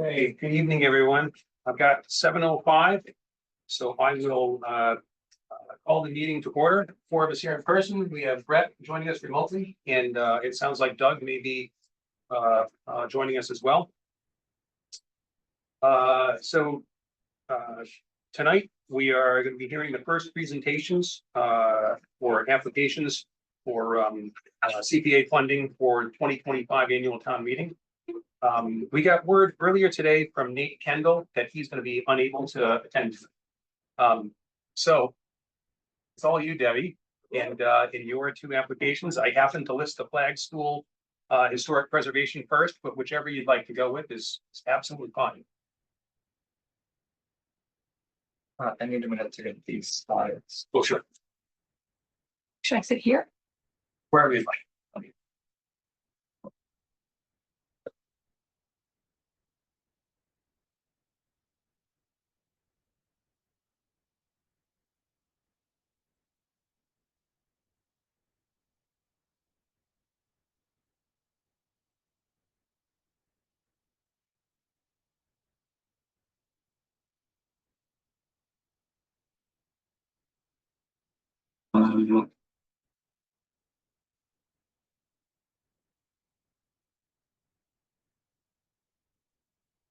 Hey, good evening, everyone. I've got 7:05, so I will call the meeting to order. Four of us here in person. We have Brett joining us remotely, and it sounds like Doug may be joining us as well. Tonight we are going to be hearing the first presentations for applications for CPA funding for 2025 annual town meeting. We got word earlier today from Nate Kendall that he's going to be unable to attend. So it's all you, Debbie, and in your two applications, I happen to list the Flag School historic preservation first, but whichever you'd like to go with is absolutely fine. I need a minute to get these slides. Oh, sure. Should I sit here? Wherever you'd like.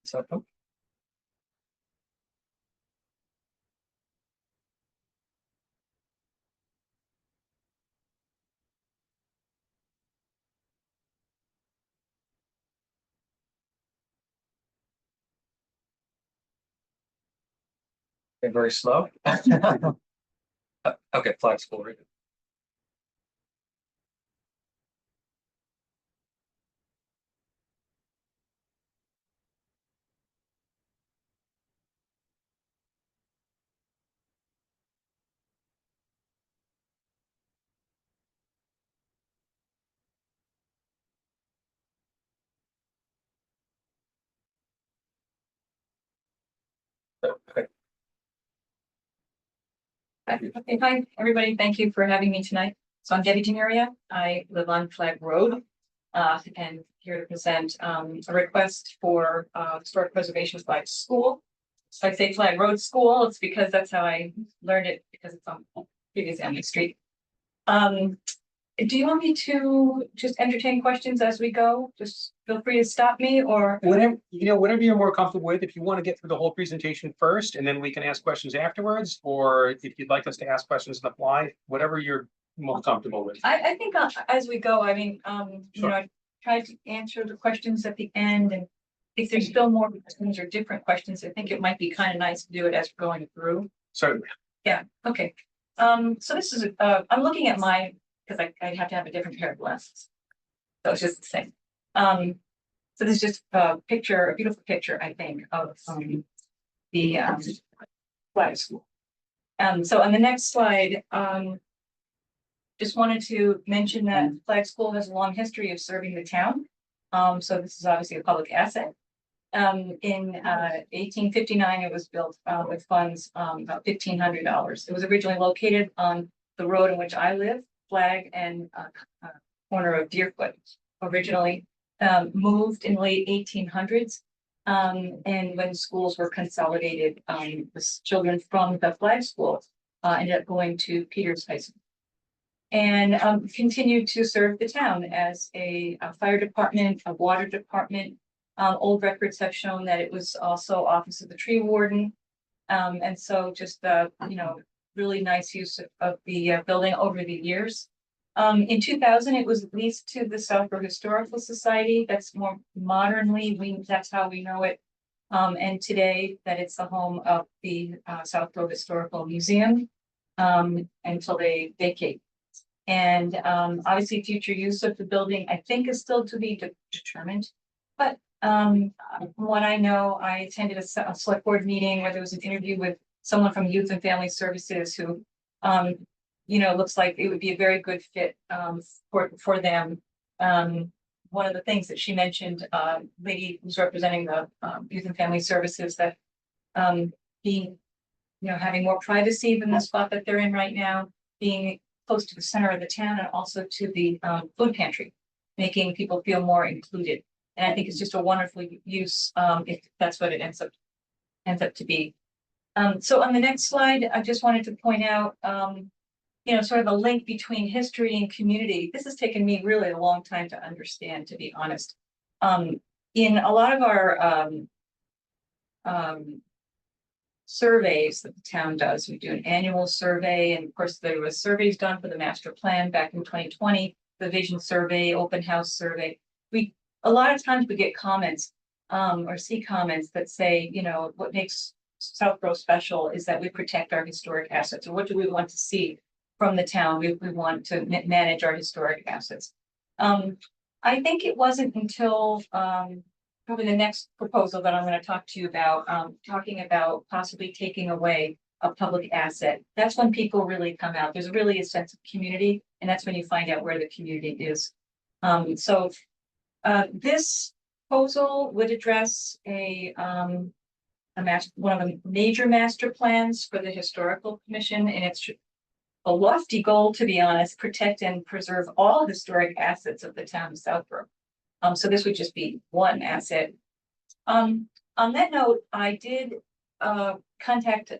So, very slow. Okay, Flag School. Right? Okay. Okay, hi, everybody. Thank you for having me tonight. So I'm Debbie Denaria. I live on Flag Road and here to present a request for historic preservation Flag School. So I say Flag Road School, it's because that's how I learned it, because it's on previous Emily Street. Do you want me to just entertain questions as we go? Just feel free to stop me, or Whatever, whatever you're more comfortable with. If you want to get through the whole presentation first, and then we can ask questions afterwards, or if you'd like us to ask questions on the fly, whatever you're most comfortable with. I think as we go, I mean, Sure. I tried to answer the questions at the end, and if there's still more questions or different questions, I think it might be kind of nice to do it as we're going through. Certainly. Yeah, okay. So this is, I'm looking at my, because I have to have a different pair of glasses. So it's just the same. So this is just a picture, a beautiful picture, I think, of the Flag School. So on the next slide, just wanted to mention that Flag School has a long history of serving the town. So this is obviously a public asset. In 1859, it was built with funds about $1,500. It was originally located on the road in which I live, Flag and corner of Deerfoot. Originally moved in late 1800s. And when schools were consolidated, the children from the Flag School ended up going to Peters High School. And continued to serve the town as a fire department, a water department. Old records have shown that it was also office of the tree warden. And so just, really nice use of the building over the years. In 2000, it was leased to the South Road Historical Society. That's more modernly, that's how we know it. And today that it's the home of the South Road Historical Museum until they vacate. And obviously future use of the building, I think, is still to be determined. But from what I know, I attended a select board meeting where there was an interview with someone from Youth and Family Services who, looks like it would be a very good fit for them. One of the things that she mentioned, lady who's representing the Youth and Family Services, that being, having more privacy than the spot that they're in right now, being close to the center of the town and also to the food pantry, making people feel more included. And I think it's just a wonderful use, if that's what it ends up to be. So on the next slide, I just wanted to point out, sort of a link between history and community. This has taken me really a long time to understand, to be honest. In a lot of our surveys that the town does, we do an annual survey, and of course there was surveys done for the master plan back in 2020, the vision survey, open house survey. A lot of times we get comments or see comments that say, what makes Southborough special is that we protect our historic assets, or what do we want to see from the town? We want to manage our historic assets. I think it wasn't until probably the next proposal that I'm going to talk to you about, talking about possibly taking away a public asset. That's when people really come out. There's really a sense of community, and that's when you find out where the community is. This proposal would address one of the major master plans for the Historical Commission, and it's a lofty goal, to be honest, protect and preserve all historic assets of the town of Southborough. So this would just be one asset. On that note, I did contact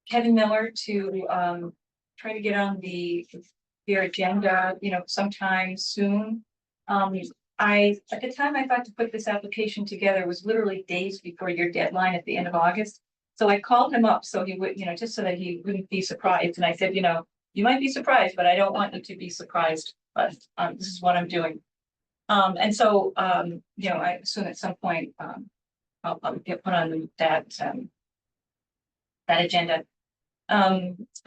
Kevin Miller to try to get on their agenda, sometime soon. At the time I thought to put this application together was literally days before your deadline at the end of August. So I called him up so he would, just so that he wouldn't be surprised. And I said, you might be surprised, but I don't want you to be surprised. But this is what I'm doing. And so, I assume at some point I'll get put on that agenda.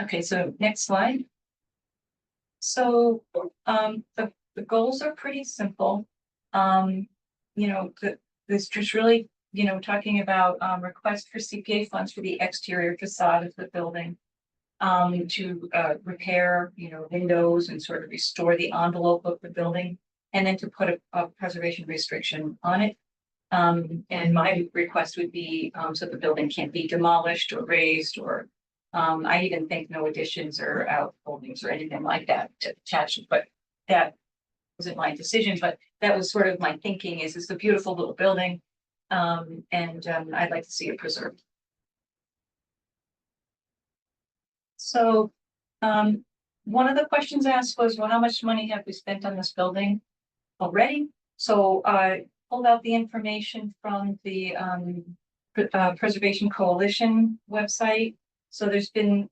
Okay, so next slide. So the goals are pretty simple. This just really, talking about request for CPA funds for the exterior facade of the building, to repair, windows and sort of restore the envelope of the building, and then to put a preservation restriction on it. And my request would be so the building can't be demolished or raised, or I even think no additions or outbuildings or anything like that to attach, but that wasn't my decision, but that was sort of my thinking. Is it's a beautiful little building, and I'd like to see it preserved. So one of the questions asked was, well, how much money have we spent on this building already? So I pulled out the information from the Preservation Coalition website. So there's been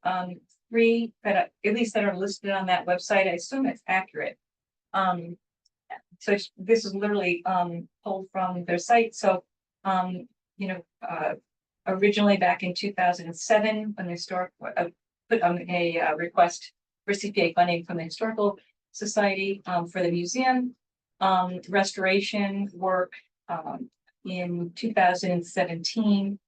3 that at least that are listed on that website. I assume it's accurate. So this is literally pulled from their site. So originally back in 2007, when the historic put on a request for CPA funding from the Historical Society for the museum, restoration work in 2017,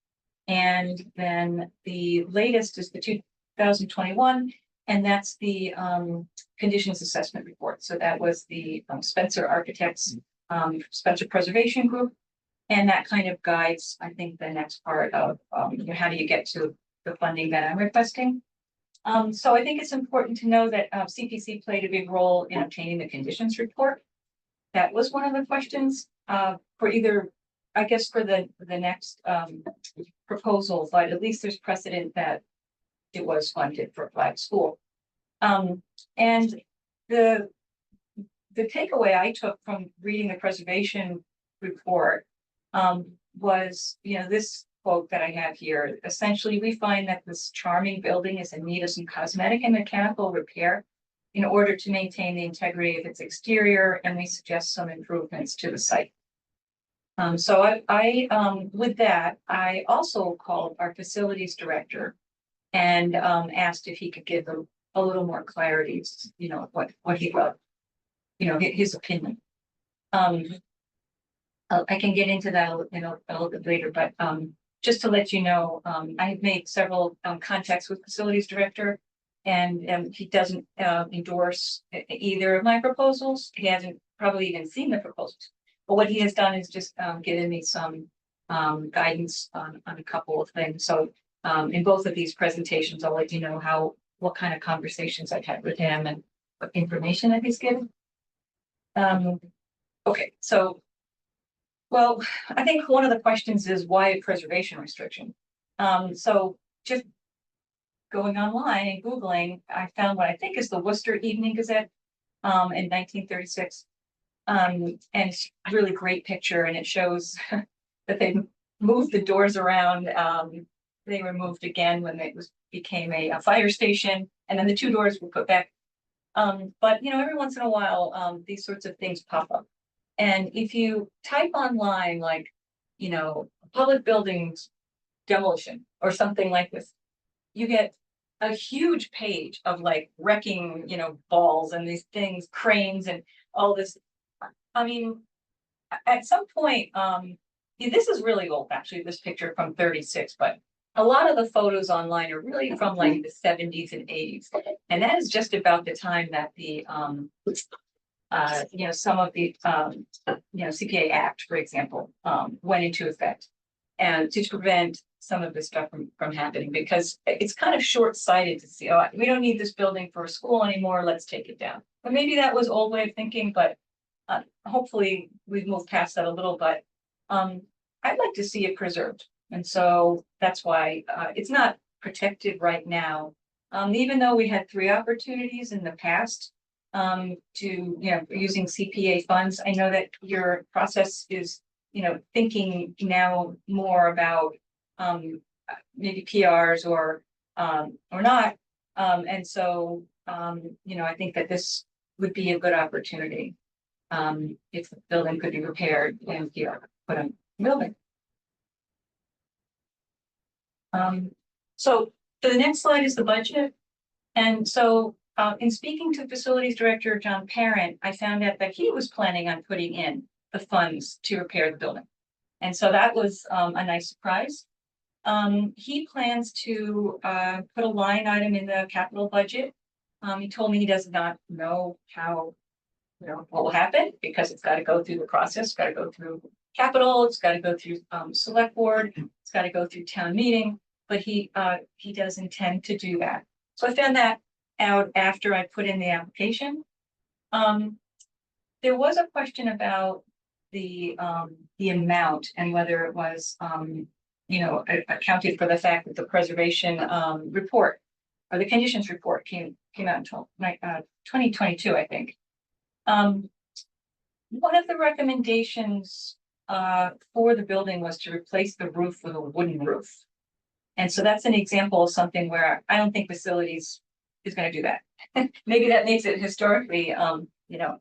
and then the latest is the 2021, and that's the conditions assessment report. So that was the Spencer Architects, Spencer Preservation Group, and that kind of guides, I think, the next part of how do you get to the funding that I'm requesting. So I think it's important to know that CPC played a big role in obtaining the conditions report. That was one of the questions for either, I guess, for the next proposal, but at least there's precedent that it was funded for Flag School. And the takeaway I took from reading the preservation report was, this quote that I have here. Essentially, we find that this charming building is in need of some cosmetic and mechanical repair in order to maintain the integrity of its exterior, and we suggest some improvements to the site. So I with that, I also called our facilities director and asked if he could give them a little more clarity, what he wrote, his opinion. I can get into that a little bit later, but just to let you know, I have made several contacts with facilities director, and he doesn't endorse either of my proposals. He hasn't probably even seen the proposals, but what he has done is just given me some guidance on a couple of things. So in both of these presentations, I'll let you know what kind of conversations I've had with him and what information that he's given. Okay, so Well, I think one of the questions is why a preservation restriction? So just going online and Googling, I found what I think is the Worcester Evening Gazette in 1936. And it's a really great picture, and it shows that they moved the doors around. They were moved again when it became a fire station, and then the two doors were put back. But you know, every once in a while, these sorts of things pop up. And if you type online, like, you know, public buildings demolition or something like this, you get a huge page of like wrecking, you know, balls and these things, cranes and all this. I mean, at some point, this is really old, actually, this picture from 36, but a lot of the photos online are really from like the 70s and 80s. And that is just about the time that the, you know, some of the, you know, CPA Act, for example, went into effect. And to prevent some of this stuff from happening, because it's kind of short-sighted to see, oh, we don't need this building for a school anymore, let's take it down. But maybe that was old way of thinking, but hopefully we've moved past that a little, but I'd like to see it preserved. And so that's why it's not protected right now. Even though we had 3 opportunities in the past to, you know, using CPA funds, I know that your process is, you know, thinking now more about maybe PRs or not. And so, you know, I think that this would be a good opportunity if the building could be repaired and PR put on building. So the next slide is the budget. And so in speaking to Facilities Director John Parent, I found out that he was planning on putting in the funds to repair the building. And so that was a nice surprise. He plans to put a line item in the capital budget. He told me he does not know how, you know, what will happen, because it's got to go through the process, got to go through capital, it's got to go through select board, it's got to go through town meeting, but he does intend to do that. So I found that out after I put in the application. There was a question about the amount and whether it was you know, accounted for the fact that the preservation report or the conditions report came out in 2022, I think. One of the recommendations for the building was to replace the roof with a wooden roof. And so that's an example of something where I don't think facilities is going to do that. Maybe that makes it historically, you know,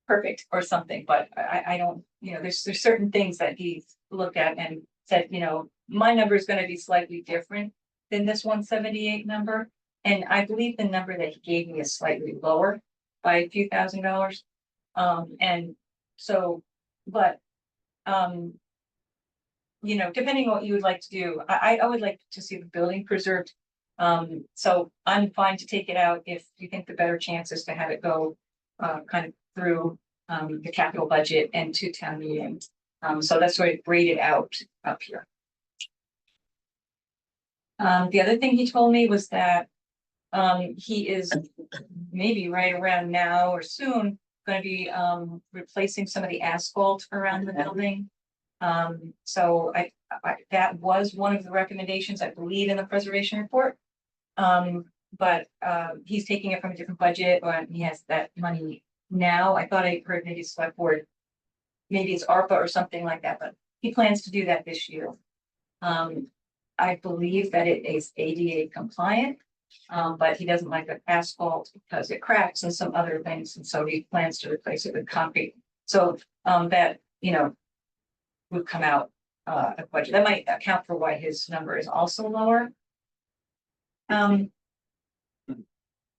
perfect or something, but I don't, you know, there's certain things that he looked at and said, you know, my number is going to be slightly different than this 178 number. And I believe the number that he gave me is slightly lower by a few $1,000s. And so, but, you know, depending on what you would like to do, I would like to see the building preserved. So I'm fine to take it out if you think the better chance is to have it go kind of through the capital budget and to town meeting. So that's why I graded out up here. The other thing he told me was that he is maybe right around now or soon going to be replacing some of the asphalt around the building. So that was one of the recommendations, I believe, in the preservation report. But he's taking it from a different budget, or he has that money now. I thought I heard maybe select board, maybe it's ARPA or something like that, but he plans to do that this year. I believe that it is ADA compliant, but he doesn't like the asphalt because it cracks and some other things, and so he plans to replace it with concrete. So that, you know, would come out a budget. That might account for why his number is also lower.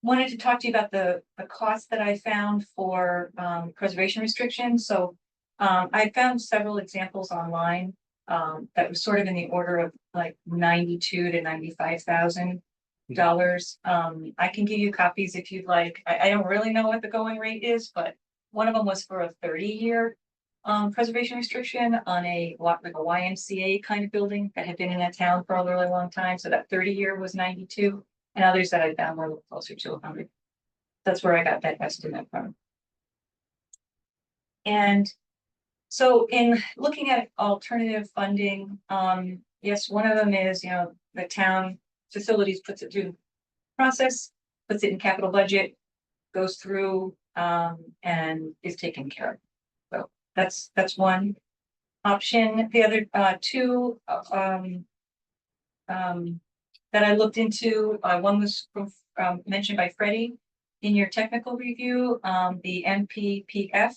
Wanted to talk to you about the cost that I found for preservation restrictions. So I found several examples online that was sort of in the order of like $92,000 to $95,000. I can give you copies if you'd like. I don't really know what the going rate is, but one of them was for a 30-year preservation restriction on like a YMCA kind of building that had been in that town for a really long time. So that 30-year was 92, and others that I found were closer to 100. That's where I got that estimate from. And So in looking at alternative funding, yes, one of them is, the town facilities puts it through the process, puts it in capital budget, goes through, and is taken care of. So that's one option. The other, two, that I looked into, one was from, mentioned by Freddie in your technical review, the MPPF.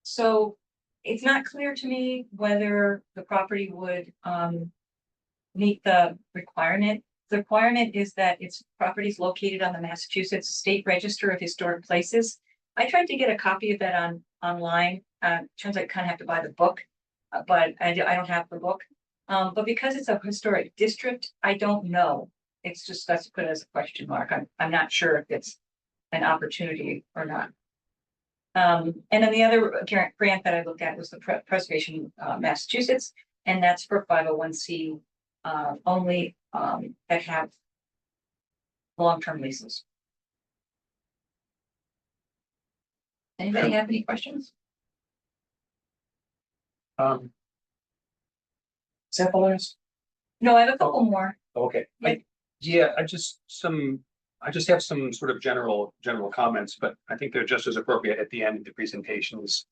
So it's not clear to me whether the property would meet the requirement. The requirement is that its property is located on the Massachusetts State Register of Historic Places. I tried to get a copy of that online. Turns out I kind of have to buy the book, but I don't have the book. But because it's a historic district, I don't know. It's just, that's put as a question mark. I'm not sure if it's an opportunity or not. And then the other grant that I looked at was the Preservation Massachusetts, and that's for 501c only, that have long-term leases. Anybody have any questions? Is that the last? No, I have a couple more. Okay, I just have some sort of general comments, but I think they're just as appropriate at the end of the presentations.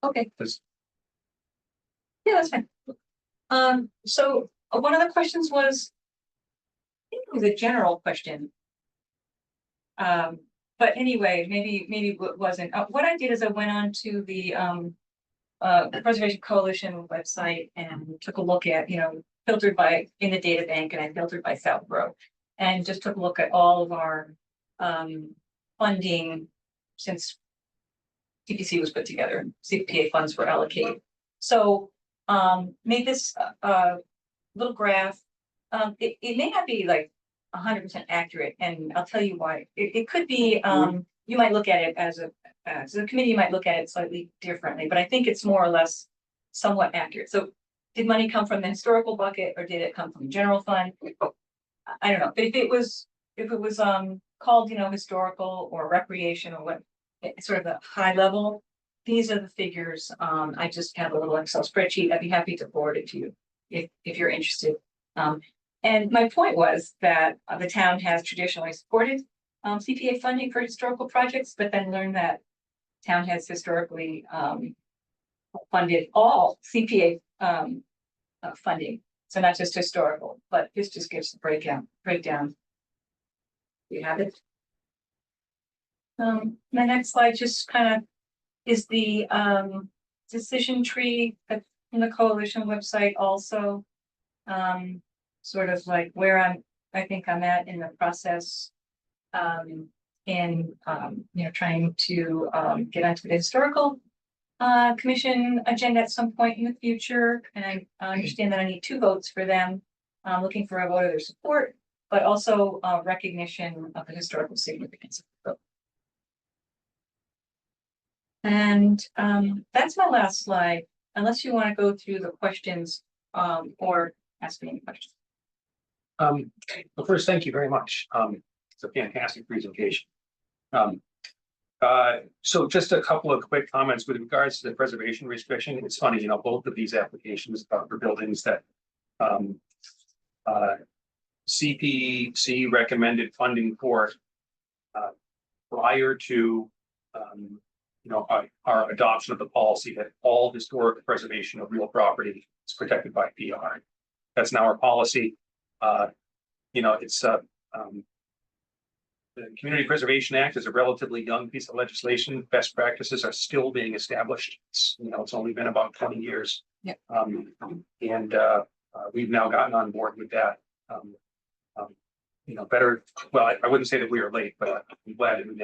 Okay. Because Yeah, that's fine. So one of the questions was, I think it was a general question. But anyway, maybe it wasn't. What I did is I went on to the Preservation Coalition website and took a look at, filtered by in the data bank, and I filtered by Southborough, and just took a look at all of our funding since TPC was put together and CPA funds were allocated. So made this little graph. It may not be like 100% accurate, and I'll tell you why. It could be, you might look at it as a committee, you might look at it slightly differently, but I think it's more or less somewhat accurate. So did money come from the historical bucket, or did it come from the general fund? I don't know. But if it was called, historical or recreation or what, sort of a high level, these are the figures. I just have a little Excel spreadsheet. I'd be happy to forward it to you if you're interested. And my point was that the town has traditionally supported CPA funding for historical projects, but then learned that town has historically funded all CPA funding. So not just historical, but this just gives the breakdown. You have it. The next slide just kind of is the decision tree from the coalition website also. Sort of like where I think I'm at in the process in trying to get onto the historical commission agenda at some point in the future. And I understand that I need 2 votes for them. I'm looking for a vote of their support, but also recognition of the historical significance of the vote. And that's my last slide, unless you want to go through the questions or ask me any questions. Well, first, thank you very much. It's a fantastic presentation. So just a couple of quick comments with regards to the preservation restriction. It's funny, both of these applications are for buildings that CPC recommended funding for prior to our adoption of the policy that all historic preservation of real property is protected by PR. That's now our policy. It's the Community Preservation Act is a relatively young piece of legislation. Best practices are still being established. It's only been about 20 years. Yeah. And we've now gotten on board with that. Better. Well, I wouldn't say that we are late, but I'm glad that we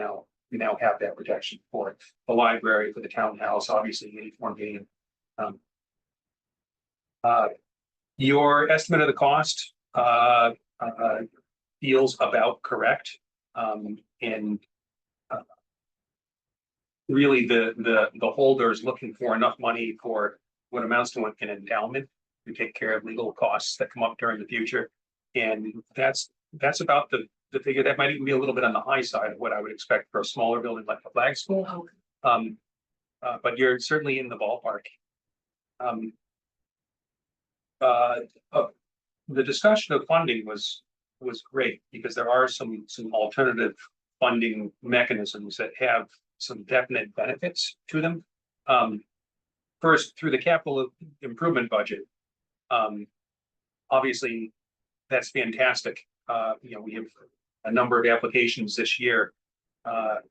now have that protection for the library, for the townhouse, obviously any form gain. Your estimate of the cost feels about correct. And really the holder is looking for enough money for what amounts to an endowment to take care of legal costs that come up during the future. And that's about the figure. That might even be a little bit on the high side of what I would expect for a smaller building like the Flag School. but you're certainly in the ballpark. Um, uh, uh, the discussion of funding was great because there are some alternative funding mechanisms that have some definite benefits to them. First, through the capital improvement budget, obviously that's fantastic. We have a number of applications this year, and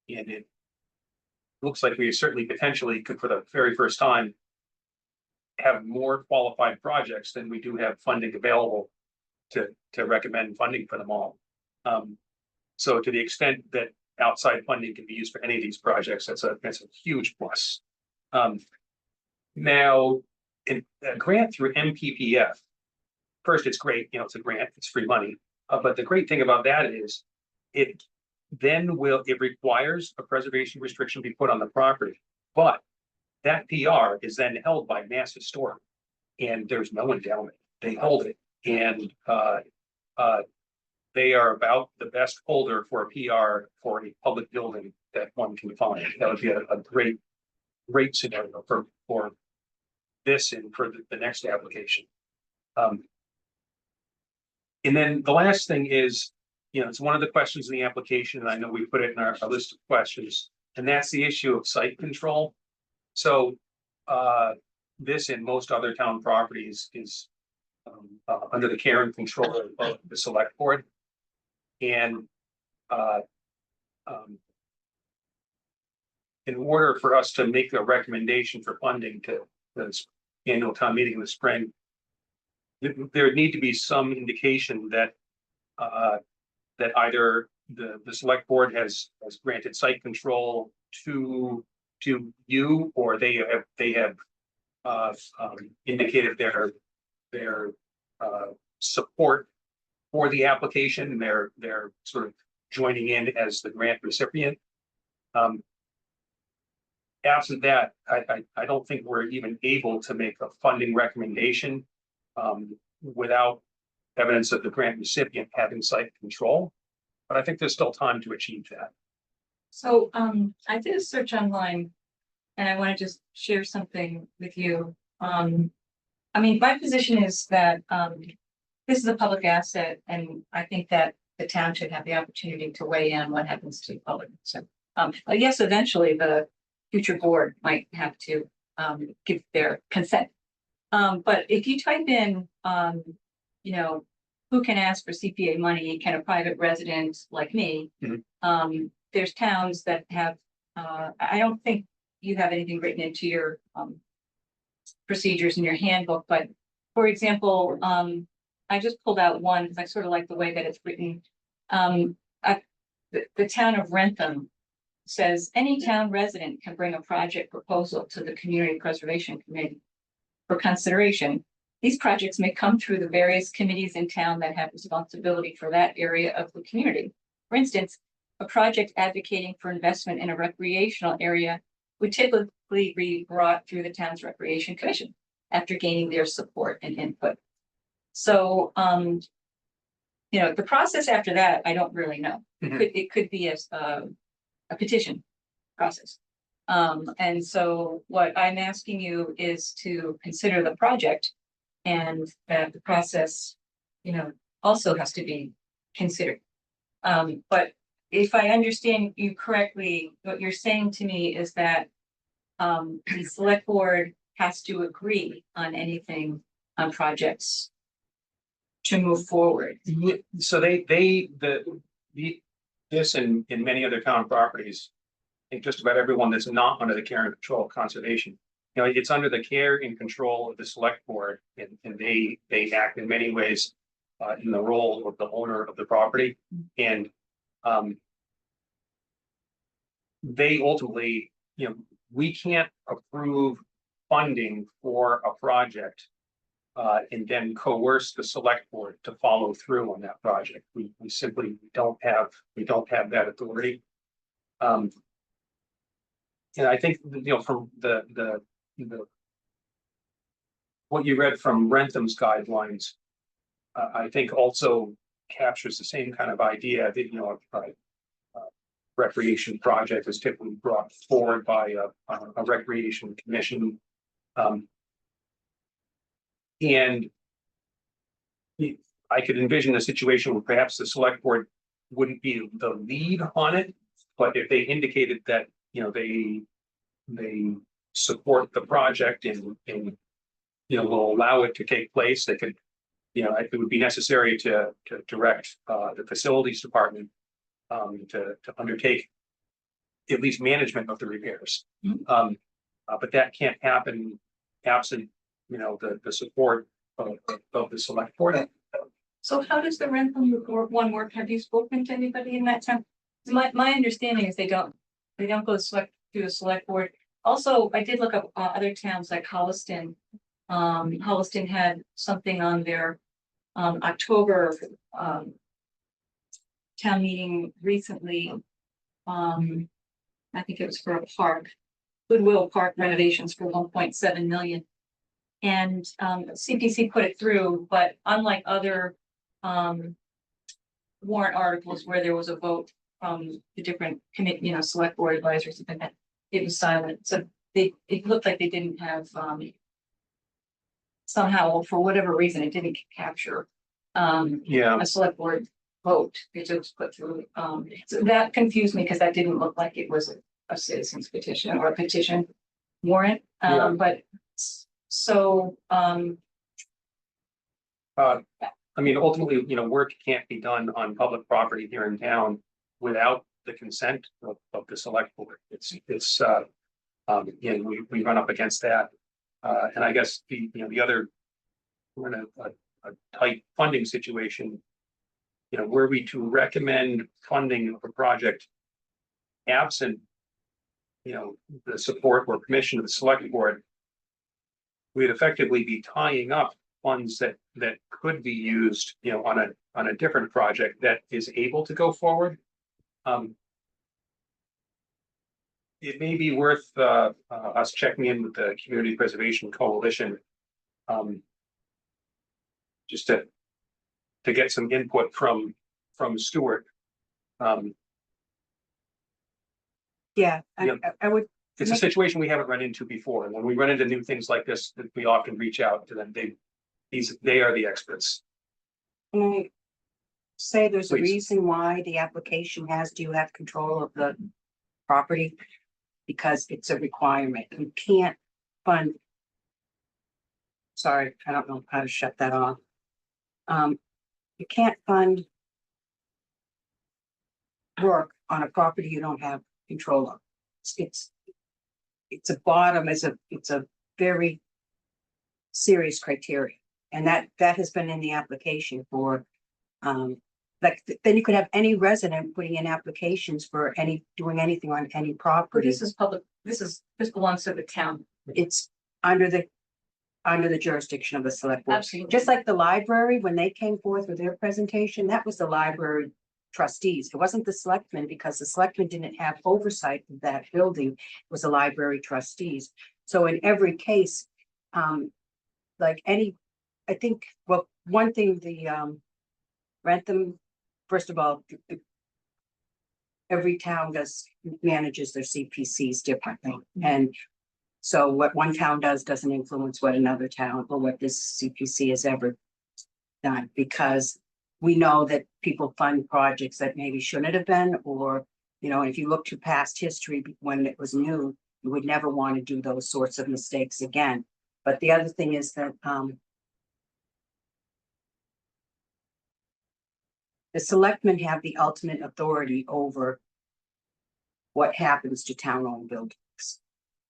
it looks like we certainly potentially could, for the very first time, have more qualified projects than we do have funding available to recommend funding for them all. So to the extent that outside funding can be used for any of these projects, that's a huge plus. Now, in a grant through MPPF, first, it's great, it's a grant, it's free money. But the great thing about that is it requires a preservation restriction be put on the property, but that PR is then held by Mass Historic, and there's no endowment. They hold it, and they are about the best holder for a PR for a public building that one can find. That would be a great scenario for this and for the next application. And then the last thing is, it's one of the questions in the application, and I know we put it in our list of questions, and that's the issue of site control. So this and most other town properties is under the care and control of the select board. And in order for us to make a recommendation for funding to this annual town meeting in the spring, there would need to be some indication that that either the select board has granted site control to you, or they have indicated their support for the application. They're sort of joining in as the grant recipient. Absent that, I don't think we're even able to make a funding recommendation without evidence of the grant recipient having site control. But I think there's still time to achieve that. So I did a search online, and I want to just share something with you. I mean, my position is that this is a public asset, and I think that the town should have the opportunity to weigh in on what happens to the public. So yes, eventually the future board might have to give their consent. But if you type in, who can ask for CPA money? Can a private resident like me? Mm-hmm. There's towns that have, I don't think you have anything written into your procedures in your handbook, but for example, I just pulled out one because I sort of like the way that it's written. The town of Rentham says any town resident can bring a project proposal to the Community Preservation Committee for consideration. These projects may come through the various committees in town that have responsibility for that area of the community. For instance, a project advocating for investment in a recreational area would typically be brought through the town's Recreation Commission after gaining their support and input. So, the process after that, I don't really know. Mm-hmm. It could be a petition process. And so what I'm asking you is to consider the project, and that the process, also has to be considered. But if I understand you correctly, what you're saying to me is that the select board has to agree on anything on projects to move forward. So this and in many other town properties, I think just about everyone that's not under the care and control of conservation, it's under the care and control of the select board, and they act in many ways in the role of the owner of the property, and they ultimately, we can't approve funding for a project and then coerce the select board to follow through on that project. We simply don't have that authority. And I think from the what you read from Rentham's guidelines, I think also captures the same kind of idea that recreation project is typically brought forward by a recreation commission. And I could envision a situation where perhaps the select board wouldn't be the lead on it, but if they indicated that, you know, they support the project and you know, will allow it to take place, they could, you know, it would be necessary to direct the facilities department to undertake at least management of the repairs. Mhm. But that can't happen absent, you know, the support of the select board. So how does the rental one work? Have you spoken to anybody in that town? My understanding is they don't go to the select board. Also, I did look up other towns like Holliston. Holliston had something on their October town meeting recently. I think it was for a park, Goodwill Park renovations for 1.7 million. And CPC put it through, but unlike other warrant articles where there was a vote from the different committee, you know, select board advisors, and that it was silent. So it looked like they didn't have somehow, for whatever reason, it didn't capture Yeah, a select board vote. It just put through. So that confused me because that didn't look like it was a citizen's petition or a petition warrant. Yeah. But so I mean, ultimately, you know, work can't be done on public property here in town without the consent of the select board. It's you know, we run up against that. And I guess the other, we're in a tight funding situation. You know, were we to recommend funding of a project absent, you know, the support or permission of the select board, we'd effectively be tying up funds that could be used, you know, on a different project that is able to go forward. It may be worth us checking in with the Community Preservation Coalition, just to get some input from Stuart. Yeah, Yeah. I would, It's a situation we haven't run into before, and when we run into new things like this, we often reach out to them. They are the experts. can I say there's a Please. reason why the application has, do you have control of the property? Because it's a requirement. You can't fund. Sorry, I don't know how to shut that off. You can't fund work on a property you don't have control of. It's a bottom, it's a very serious criteria. And that has been in the application for, like, then you could have any resident putting in applications for doing anything on any but property. this is public, this belongs to the town. It's under the jurisdiction of the select board. Absolutely. Just like the library, when they came forth with their presentation, that was the library trustees. It wasn't the selectmen, because the selectmen didn't have oversight of that building. It was the library trustees. So in every case, like any, I think, well, one thing, the Rentham, first of all, every town manages their CPCs differently. And so what one town doesn't influence what another town or what this CPC has ever done, because we know that people fund projects that maybe shouldn't have been, or, you know, if you look to past history when it was new, you would never want to do those sorts of mistakes again. But the other thing is that the selectmen have the ultimate authority over what happens to town-owned buildings,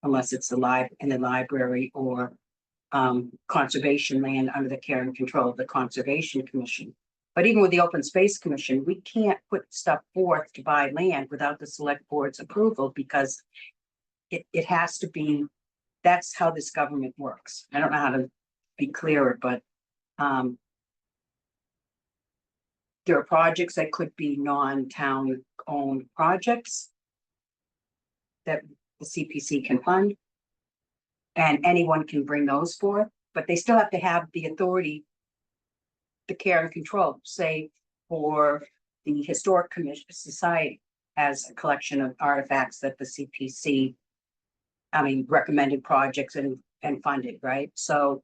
unless it's in the library or conservation land under the care and control of the Conservation Commission. But even with the Open Space Commission, we can't put stuff forth to buy land without the select board's approval, because it has to be, that's how this government works. I don't know how to be clearer, but there are projects that could be non-town owned projects that the CPC can fund, and anyone can bring those forth, but they still have to have the authority, the care and control, say for the Historic Commission Society. as a collection of artifacts that the CPC, I mean, recommended projects and funded, right? So,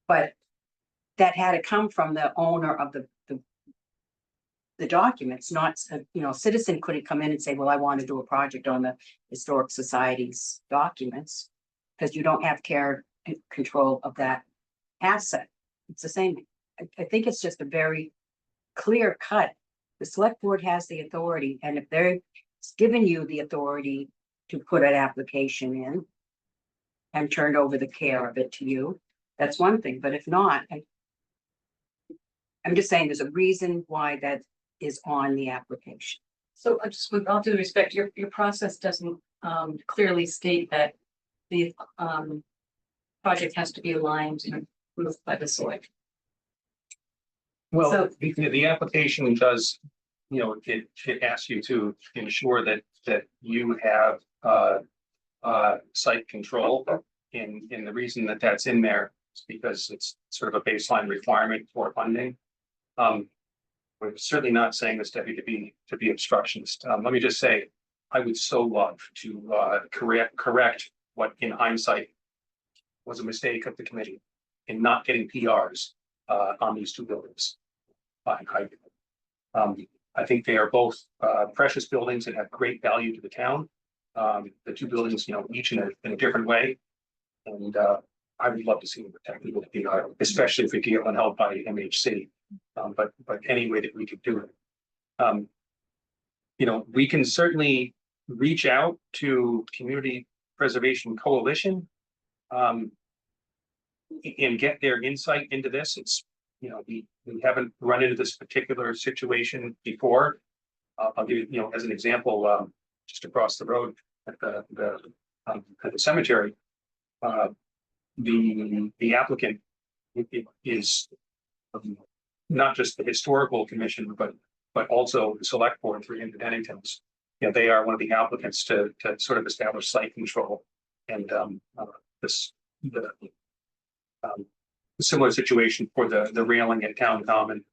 but that had to come from the owner of the documents, not, you know, a citizen couldn't come in and say, well, I want to do a project on the Historic Society's documents, because you don't have care and control of that asset. It's the same. I think it's just a very clear cut. The select board has the authority, and if they're giving you the authority to put an application in and turned over the care of it to you, that's one thing, but if not, I'm just saying there's a reason why that is on the application. So I just, with all due respect, your process doesn't clearly state that the project has to be aligned and approved by the select. Well, So- the application does, you know, it asks you to ensure that you have site control. And the reason that that's in there is because it's sort of a baseline requirement for funding. We're certainly not saying this, Debbie, to be obstructionist. Let me just say, I would so love to correct what in hindsight was a mistake of the committee in not getting PRs on these two buildings. I think they are both precious buildings that have great value to the town. The two buildings, you know, each in a different way. And I would love to see them protected with PR, especially if we get one held by MHC. But any way that we could do it. You know, we can certainly reach out to Community Preservation Coalition and get their insight into this. It's, you know, we haven't run into this particular situation before. I'll give you, you know, as an example, just across the road at the cemetery, the applicant is not just the historical commission, but also the select board, 300 Denningtons. You know, they are one of the applicants to sort of establish site control, and the similar situation for the railing at Town Common.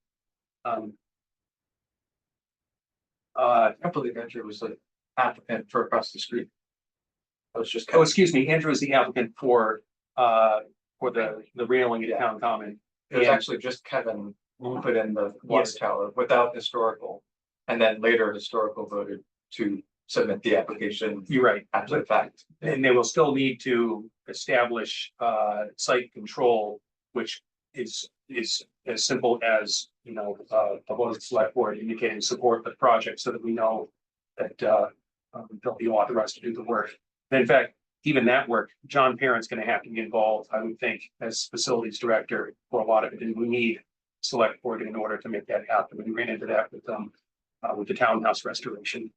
I can't believe Andrew was the applicant for across the street. I was just. Oh, excuse me, Andrew is the applicant for the railing at Town Common. It was And- actually just Kevin who put in the water Yes. tower without historical. And then later historical voted to submit the application You're right. after the fact. And they will still need to establish site control, which is as simple as, you know, a vote of the select board indicating support for the project so that we know that they'll be authorized to do the work. And in fact, even that work, John Parent's going to have to be involved, I would think, as facilities director for a lot of it. And we need select board in order to make that happen. We ran into that with the townhouse restoration.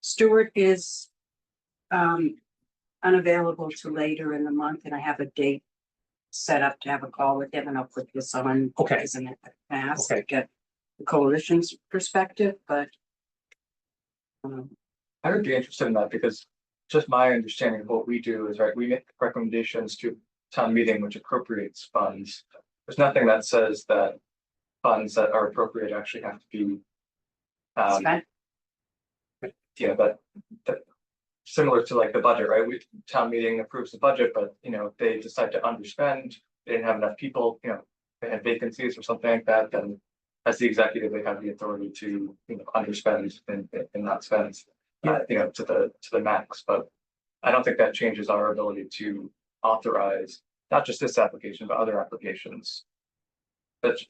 Stuart is unavailable till later in the month, and I have a date set up to have a call with him, and I'll put this on. Okay. As an ask Okay. to get the coalition's perspective, but I would be interested in that because just my understanding of what we do is, right, we make recommendations to town meeting which appropriates funds. There's nothing that says that funds that are appropriate actually have to be. spent. Yeah, but similar to like the budget, right? Town meeting approves the budget, but you know, if they decide to underspend, they didn't have enough people, you know, they had vacancies or something like that, then as the executive, they have the authority to, you know, underspend and not spend, you know, to the max. But I don't think that changes our ability to authorize not just this application, but other applications. But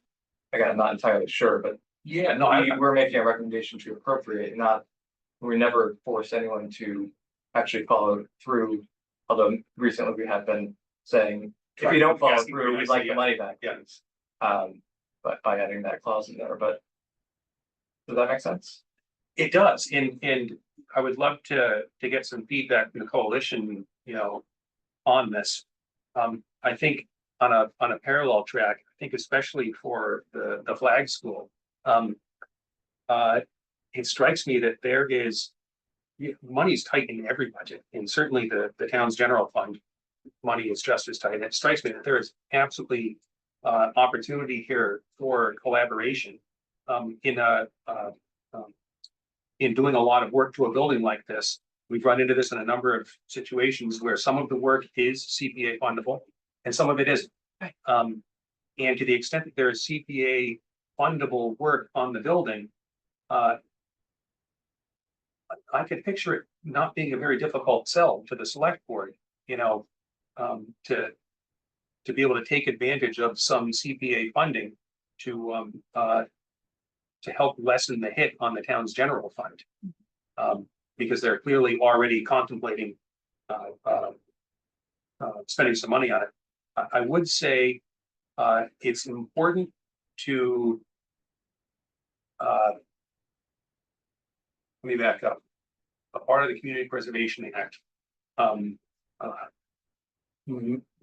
again, I'm not entirely sure, but Yeah, no, we're making a recommendation to appropriate, not, we never force anyone to actually follow through. Although recently we have been saying, if you don't follow Asking for through, we'd like the yeah. money back. Yeah. But by adding that clause in there, but does that make sense? It does, and I would love to get some feedback from the coalition, you know, on this. I think on a parallel track, I think especially for the flag school, it strikes me that there is money's tight in every budget, and certainly the town's general fund money is just as tight. And it strikes me that there is absolutely opportunity here for collaboration. In in doing a lot of work to a building like this, we've run into this in a number of situations where some of the work is CPA fundable and some of it isn't. Right. And to the extent that there is CPA fundable work on the building, I could picture it not being a very difficult sell to the select board, you know, to be able to take advantage of some CPA funding to help lessen the hit on the town's general fund. Because they're clearly already contemplating spending some money on it. I would say it's important to let me back up. A part of the Community Preservation Act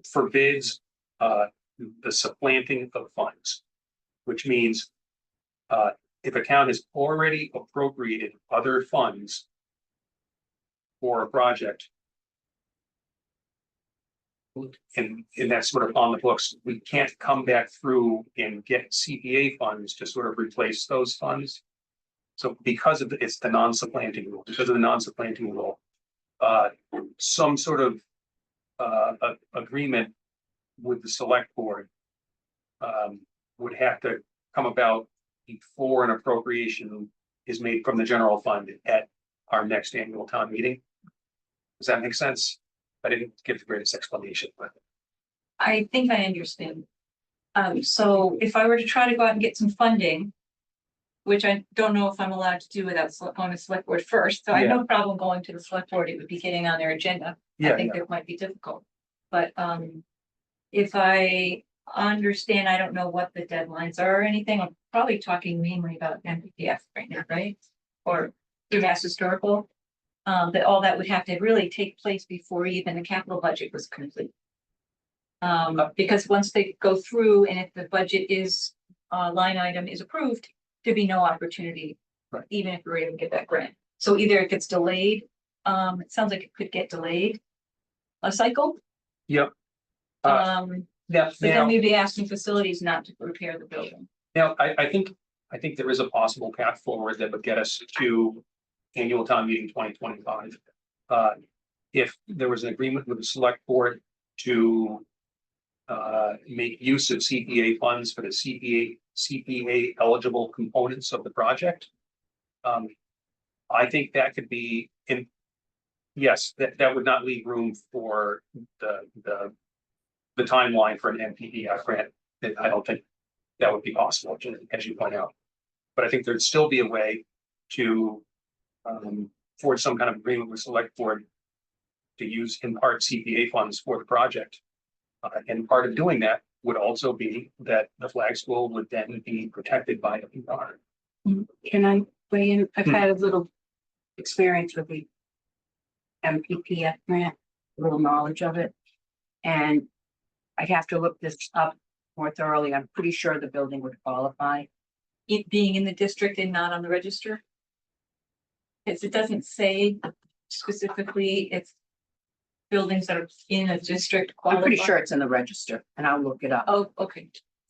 forbids the supplanting of funds, which means if a town has already appropriated other funds for a project, and that's sort of on the books, we can't come back through and get CPA funds to sort of replace those funds. So because of it's the non-supplanting rule, because of the non-supplanting rule, some sort of agreement with the select board would have to come about before an appropriation is made from the general fund at our next annual town meeting. Does that make sense? I didn't give the greatest explanation, but I think I understand. So if I were to try to go out and get some funding, which I don't know if I'm allowed to do without going to select board first, so I have no problem going to the select board, it would be getting on their agenda. I think it might be difficult, but if I understand, I don't know what the deadlines are or anything, I'm probably talking mainly about MPPF right now, right? Or through Mass Historical, that all that would have to really take place before even the capital budget was complete. Because once they go through and if the budget is, line item is approved, there'd be no opportunity, right, even if we were able to get that grant. So either it gets delayed, it sounds like it could get delayed a cycle. Yep. But Now, then we'd be asking facilities not to repair the building. now, I think there is a possible path forward that would get us to annual town meeting 2025. If there was an agreement with the select board to make use of CPA funds for the CPA eligible components of the project. I think that could be in, yes, that would not leave room for the timeline for an MPPF grant. I don't think that would be possible, as you point out. But I think there'd still be a way to forge some kind of agreement with select board to use in part CPA funds for the project. And part of doing that would also be that the flag school would then be protected by a PR. Can I weigh in? I've had a little experience with the MPPF grant, a little knowledge of it. And I'd have to look this up more thoroughly. I'm pretty sure the building would qualify. It being in the district and not on the register. Because it doesn't say specifically it's buildings that are in a district. I'm pretty sure it's in the register and I'll look it up. Oh, okay.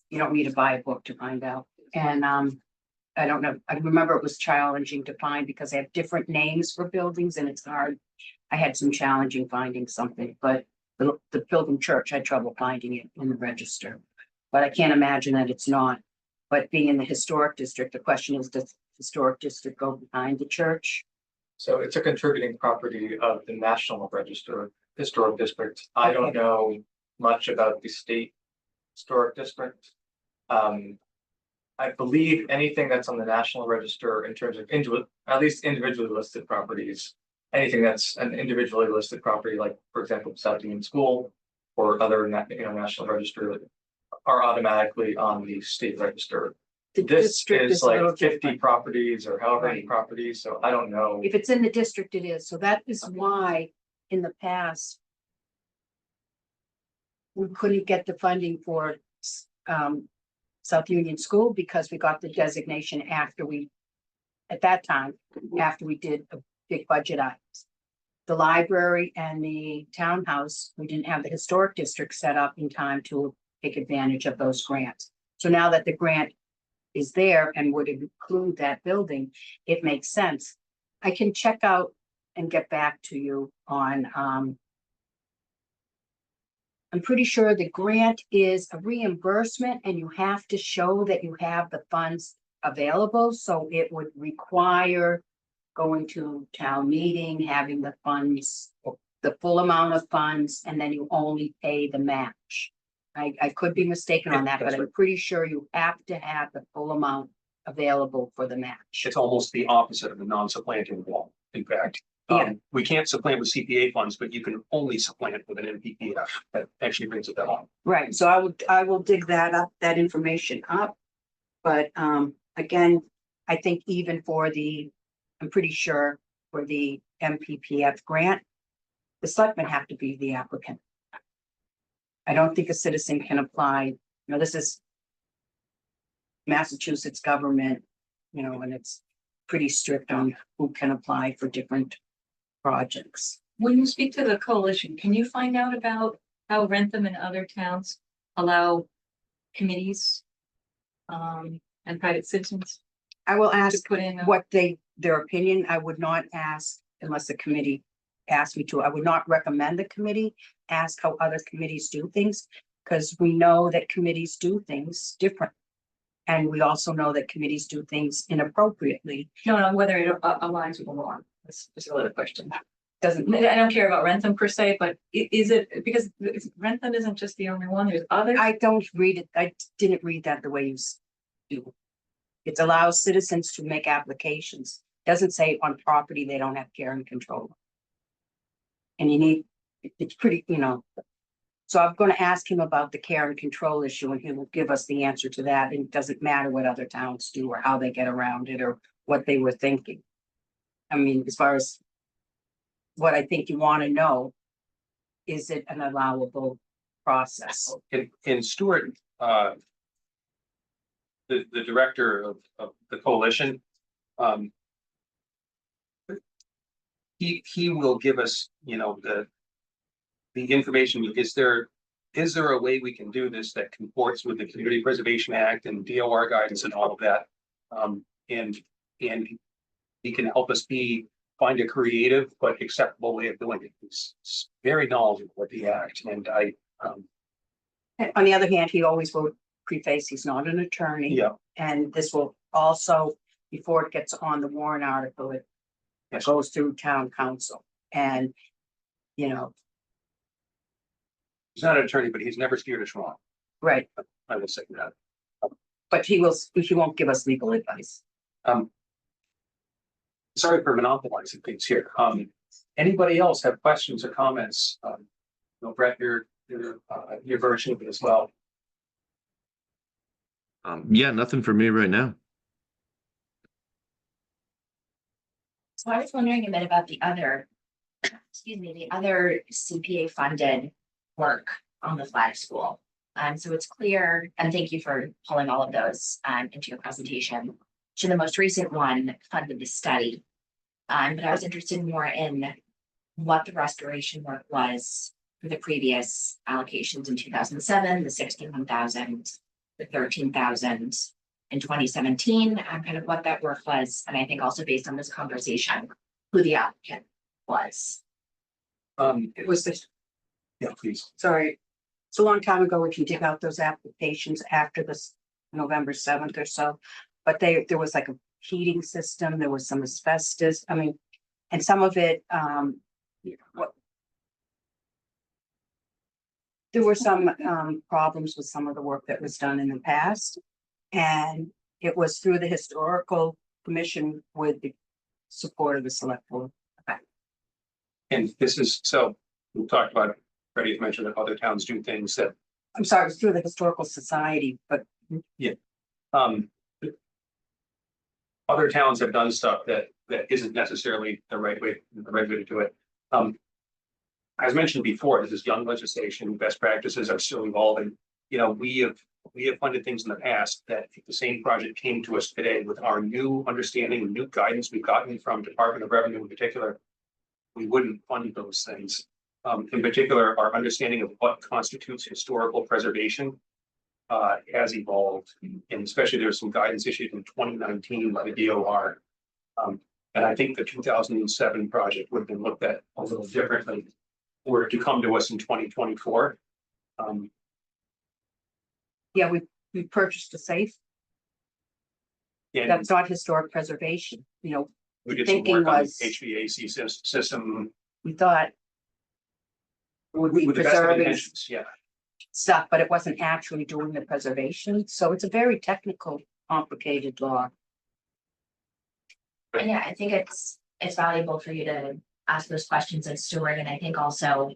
You don't need to buy a book to find out. And I don't know. I remember it was challenging to find because they have different names for buildings and it's hard. I had some challenging finding something, but the Pilgrim Church had trouble finding it in the register. But I can't imagine that it's not. But being in the historic district, the question is, does the historic district go behind the church? So it's a contributing property of the National Register Historic District. I don't know much about the state historic district. I believe anything that's on the National Register in terms of at least individually listed properties, anything that's an individually listed property, like for example, South Union School or other National Register, are automatically on the state register. The This district is a little like 50 different. properties or however many Right. properties, so I don't know. If it's in the district, it is. So that is why in the past we couldn't get the funding for South Union School because we got the designation after at that time, after we did a big budget items. The library and the townhouse, we didn't have the historic district set up in time to take advantage of those grants. So now that the grant is there and would include that building, it makes sense. I can check out and get back to you on, I'm pretty sure the grant is a reimbursement and you have to show that you have the funds available, so it would require going to town meeting, having the funds, the full amount of funds, and then you only pay the match. I could be mistaken on that, but That's I'm pretty sure you have to have the full amount available for the match. It's almost the opposite of the non-supplanting law, in fact. Yeah. We can't supplant with CPA funds, but you can only supplant with an NPPF. That actually brings it down. Right, so I will dig that up, that information up. But again, I think even for I'm pretty sure for the MPPF grant, the selectmen have to be the applicant. I don't think a citizen can apply, you know, this is Massachusetts government, you know, and it's pretty strict on who can apply for different projects. When you speak to the coalition, can you find out about how Rentham and other towns allow committees and private citizens I will to ask put in? what their opinion. I would not ask unless the committee asked me to. I would not recommend the committee ask how other committees do things, because we know that committees do things different. And we also know that committees do things inappropriately. No, whether it aligns with the law. That's just a little question. Doesn't, I don't care about Rentham per se, but is it, because Rentham isn't just the only one, there's others. I don't read it. I didn't read that the way you do. It allows citizens to make applications. Doesn't say on property they don't have care and control. And you need, it's pretty, you know. So I'm going to ask him about the care and control issue, and he will give us the answer to that. And it doesn't matter what other towns do or how they get around it or what they were thinking. I mean, as far as what I think you want to know, is it an allowable process? In Stuart, the director of the coalition, he will give us, you know, the information. Is there a way we can do this that comports with the Community Preservation Act and DOR guidance and all of that? And he can help us find a creative but acceptable way of doing it. He's very knowledgeable with the act, and On the other hand, he always will preface, he's not an attorney. yeah. And this will also, before it gets on the warrant article, it Yes. goes through town council. And, you know, He's not an attorney, but he's never steered us wrong. right, I will say that. but he won't give us legal advice. Sorry for monopolizing things here. Anybody else have questions or comments? You know, Brett, your version of it as well. Yeah, nothing for me right now. So I was wondering a bit about the other, the other CPA funded work on the flag school. So it's clear, and thank you for pulling all of those into your presentation. So the most recent one funded the study. But I was interested more in what the restoration work was for the previous allocations in 2007, the 61,000, the 13,000 in 2017, kind of what that work was. And I think also based on this conversation, who the applicant was. It was this, Yeah, please. sorry, it's a long time ago. We can dig out those applications after this November 7th or so. But there was like a heating system, there was some asbestos, I mean, and some of it, there were some problems with some of the work that was done in the past. And it was through the historical commission with the support of the select board. And this is, so we talked about, Freddie has mentioned that other towns do things that, I'm sorry, it was through the historical society, but other towns have done stuff that isn't necessarily the right way to do it. As mentioned before, this is young legislation, best practices are still evolving. You know, we have funded things in the past that if the same project came to us today with our new understanding, new guidance we've gotten from Department of Revenue in particular, we wouldn't fund those things. In particular, our understanding of what constitutes historical preservation has evolved, and especially there's some guidance issued in 2019 by the DOR. And I think the 2007 project would have been looked at a little differently were it to come to us in 2024. Yeah, we purchased a safe. And That's not historic preservation, you know, we did some thinking work on the was- HVAC system we thought. Would be with the best of preserving intentions, yeah. stuff, but it wasn't actually doing the preservation, so it's a very technical, complicated law. And yeah, I think it's valuable for you to ask those questions as steward, and I think also.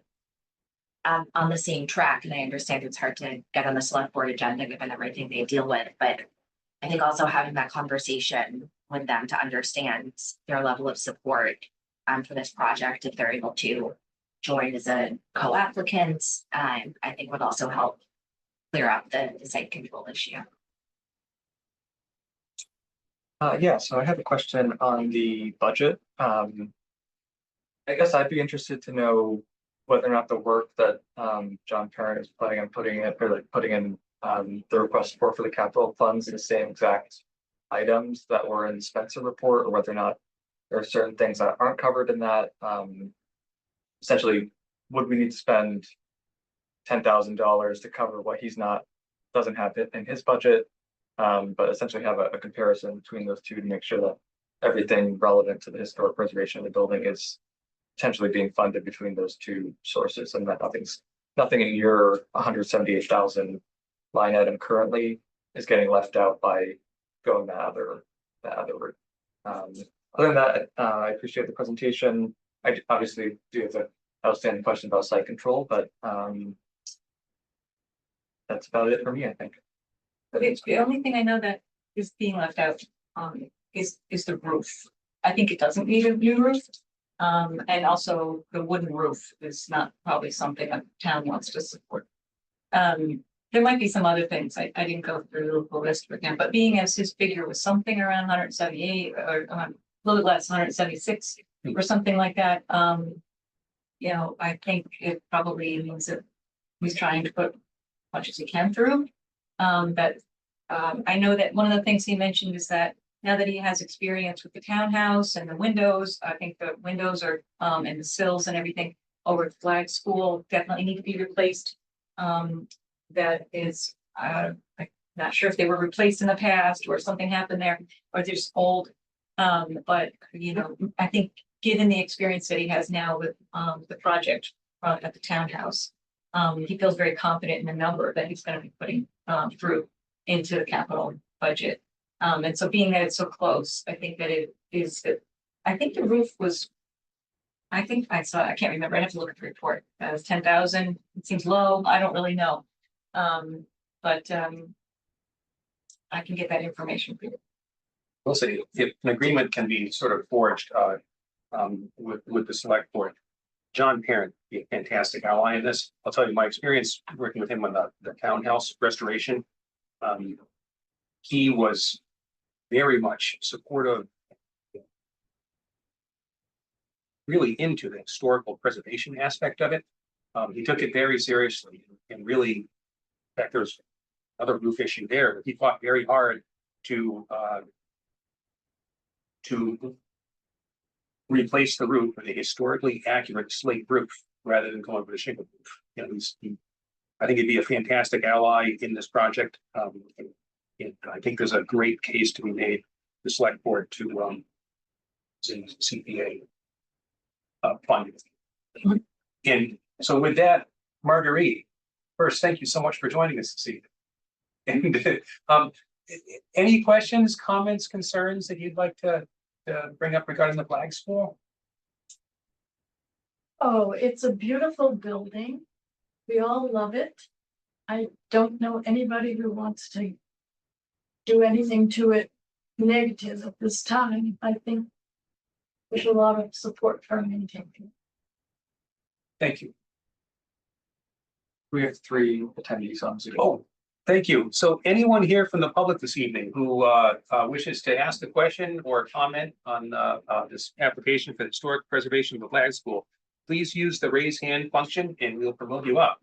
On the same track, and I understand it's hard to get on the select board agenda given everything they deal with, but. I think also having that conversation with them to understand their level of support. For this project, if they're able to join as a co-applicant, I think would also help. Clear up the site control issue. Yeah, so I have a question on the budget. I guess I'd be interested to know whether or not the work that John Parent is planning on putting in, or like putting in the request for the capital funds, the same exact items that were in the Spencer report, or whether or not there are certain things that aren't covered in that. Essentially, would we need to spend $10,000 to cover what doesn't have it in his budget? But essentially have a comparison between those two to make sure that everything relevant to the historic preservation of the building is potentially being funded between those two sources, and that nothing in your 178,000 line item currently is getting left out by going that other route. Other than that, I appreciate the presentation. I obviously do have an outstanding question about site control, but that's about it for me, I think. Okay, the only thing I know that is being left out, is the roof. I think it doesn't need a new roof. And also the wooden roof is not probably something a town wants to support. There might be some other things. I didn't go through the list again, but being as his figure was something around 178 or a little bit less, 176 or something like that. You know, I think it probably means that he's trying to put as much as he can through. I know that one of the things he mentioned is that now that he has experience with the townhouse and the windows, I think the windows are, and the sills and everything over at Flag School definitely need to be replaced. That is, I'm not sure if they were replaced in the past or something happened there, or they're just old. But, you know, I think given the experience that he has now with, the project at the townhouse, he feels very confident in the number that he's gonna be putting, through into the capital budget. And so being that it's so close, I think that it is, I think the roof was. I think I saw, I can't remember, I have to look at the report, it was 10,000, it seems low, I don't really know. But I can get that information for you. We'll see if an agreement can be sort of forged with the select board. John Parent be a fantastic ally in this. I'll tell you my experience working with him on the townhouse restoration. He was very much supportive, really into the historical preservation aspect of it. He took it very seriously and really, in fact, there's another roof issue there. He fought very hard to replace the roof with a historically accurate slate roof rather than going with a shingle roof. You know, I think he'd be a fantastic ally in this project. I think there's a great case to be made, the select board to CPA funding. And so with that, Marguerite, first, thank you so much for joining us this evening. And any questions, comments, concerns that you'd like to bring up regarding the Flag School? Oh, it's a beautiful building. We all love it. I don't know anybody who wants to do anything to it negative at this time. I think there's a lot of support for maintaining it. Thank you. We have 3 attendees on Zoom. Oh, thank you. So anyone here from the public this evening who wishes to ask a question or comment on this application for the historic preservation of the Flag School, please use the raise hand function and we'll promote you up.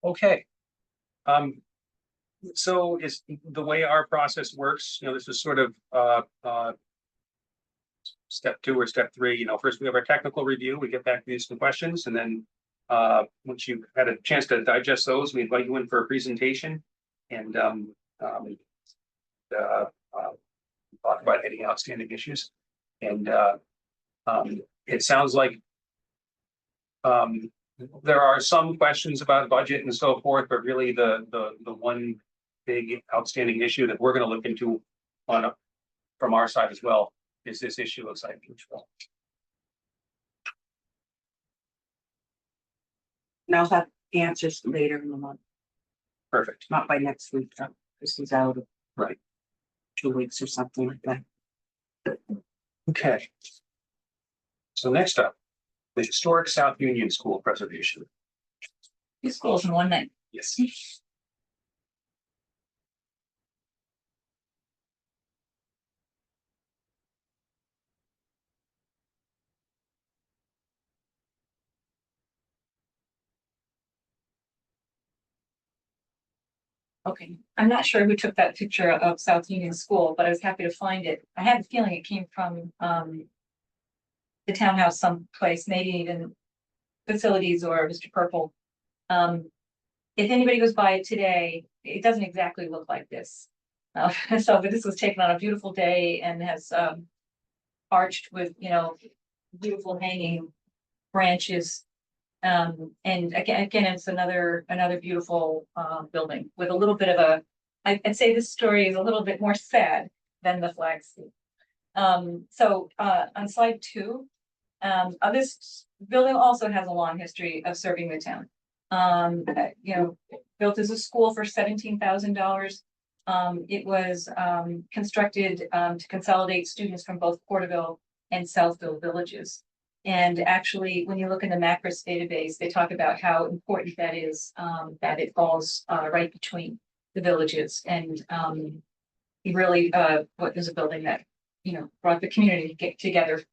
Okay. So is the way our process works, this is sort of, step 2 or step 3, first we have our technical review, we get back to these questions, and then, once you've had a chance to digest those, we invite you in for a presentation. And, talk about any outstanding issues. And, it sounds like, there are some questions about budget and so forth, but really the one big outstanding issue that we're gonna look into from our side as well is this issue of site control. And I'll have answers later in the month, Perfect. not by next week. This is out of Right. 2 weeks or something like that. Okay. So next up, the historic South Union School preservation. 2 schools in one night. Yes. Okay, I'm not sure who took that picture of South Union School, but I was happy to find it. I had a feeling it came from the townhouse someplace, maybe even facilities or Mr. Purple. If anybody goes by it today, it doesn't exactly look like this. But this was taken on a beautiful day and has arched with, beautiful hanging branches. And again, it's another beautiful building with a little bit of a, I'd say this story is a little bit more sad than the flag school. So on slide 2, this building also has a long history of serving the town. Built as a school for $17,000. It was constructed to consolidate students from both Porterville and Southville villages. And actually, when you look in the Macris database, they talk about how important that is, that it falls right between the villages. And it really what is a building that, brought the community together.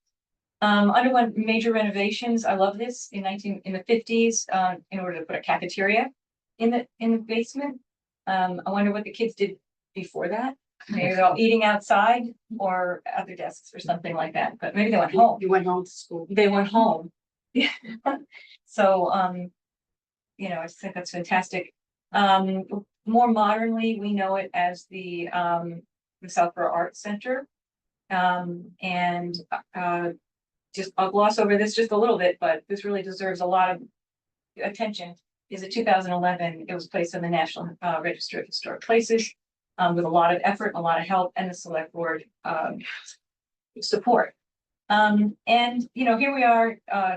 Underwent major renovations. I love this in the 50s, in order to put a cafeteria in the basement. I wonder what the kids did before that. Maybe they're all eating outside or at their desks or something like that, but maybe they went home. You went home to school. They went home. So, I just think that's fantastic. More modernly, we know it as the Southborough Arts Center. And just I'll gloss over this just a little bit, but this really deserves a lot of attention. Is in 2011, it was placed on the National Register of Historic Places. With a lot of effort, a lot of help, and the select board support. And here we are,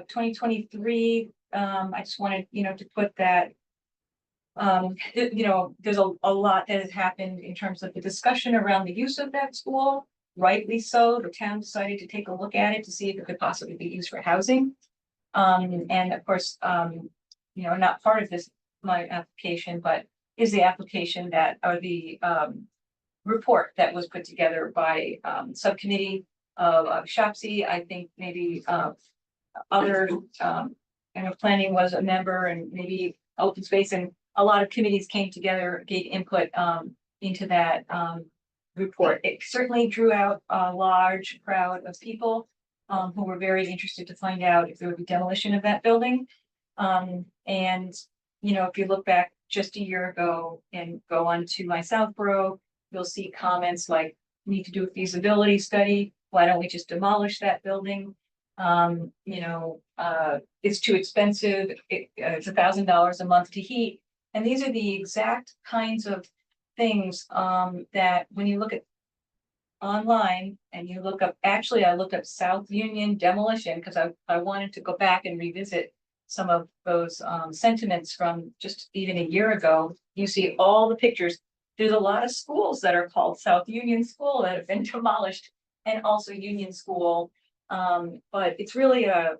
2023. I just wanted, to put that. There's a lot that has happened in terms of the discussion around the use of that school. Rightly so, the town decided to take a look at it to see if it could possibly be used for housing. And of course, not part of this, my application, but is the application that, or the report that was put together by subcommittee of SHOPC. I think maybe other, planning was a member, and maybe open space, and a lot of committees came together, gave input into that report. It certainly drew out a large crowd of people who were very interested to find out if there would be demolition of that building. And if you look back just a year ago and go on to my Southborough, you'll see comments like, need to do a feasibility study. Why don't we just demolish that building? It's too expensive. It's $1,000 a month to heat. And these are the exact kinds of things that when you look at online and you look up, actually, I looked up South Union demolition because I wanted to go back and revisit some of those sentiments from just even a year ago. You see all the pictures. There's a lot of schools that are called South Union School that have been demolished, and also Union School. But it's really I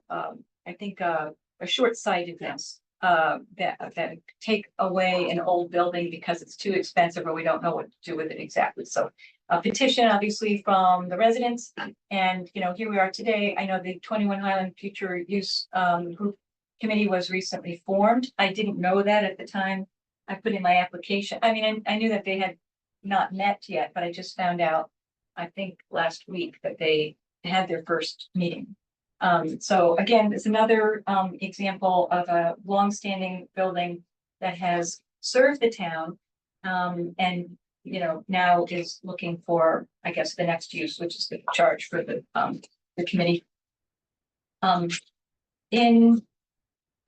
think a short-sightedness that take away an old building because it's too expensive or we don't know what to do with it exactly. So a petition, obviously, from the residents, and here we are today. I know the 21 Highland Future Use group committee was recently formed. I didn't know that at the time. I put in my application. I mean, I knew that they had not met yet, but I just found out, I think last week, that they had their first meeting. So again, it's another example of a longstanding building that has served the town. And now is looking for, I guess, the next use, which is the charge for the committee. And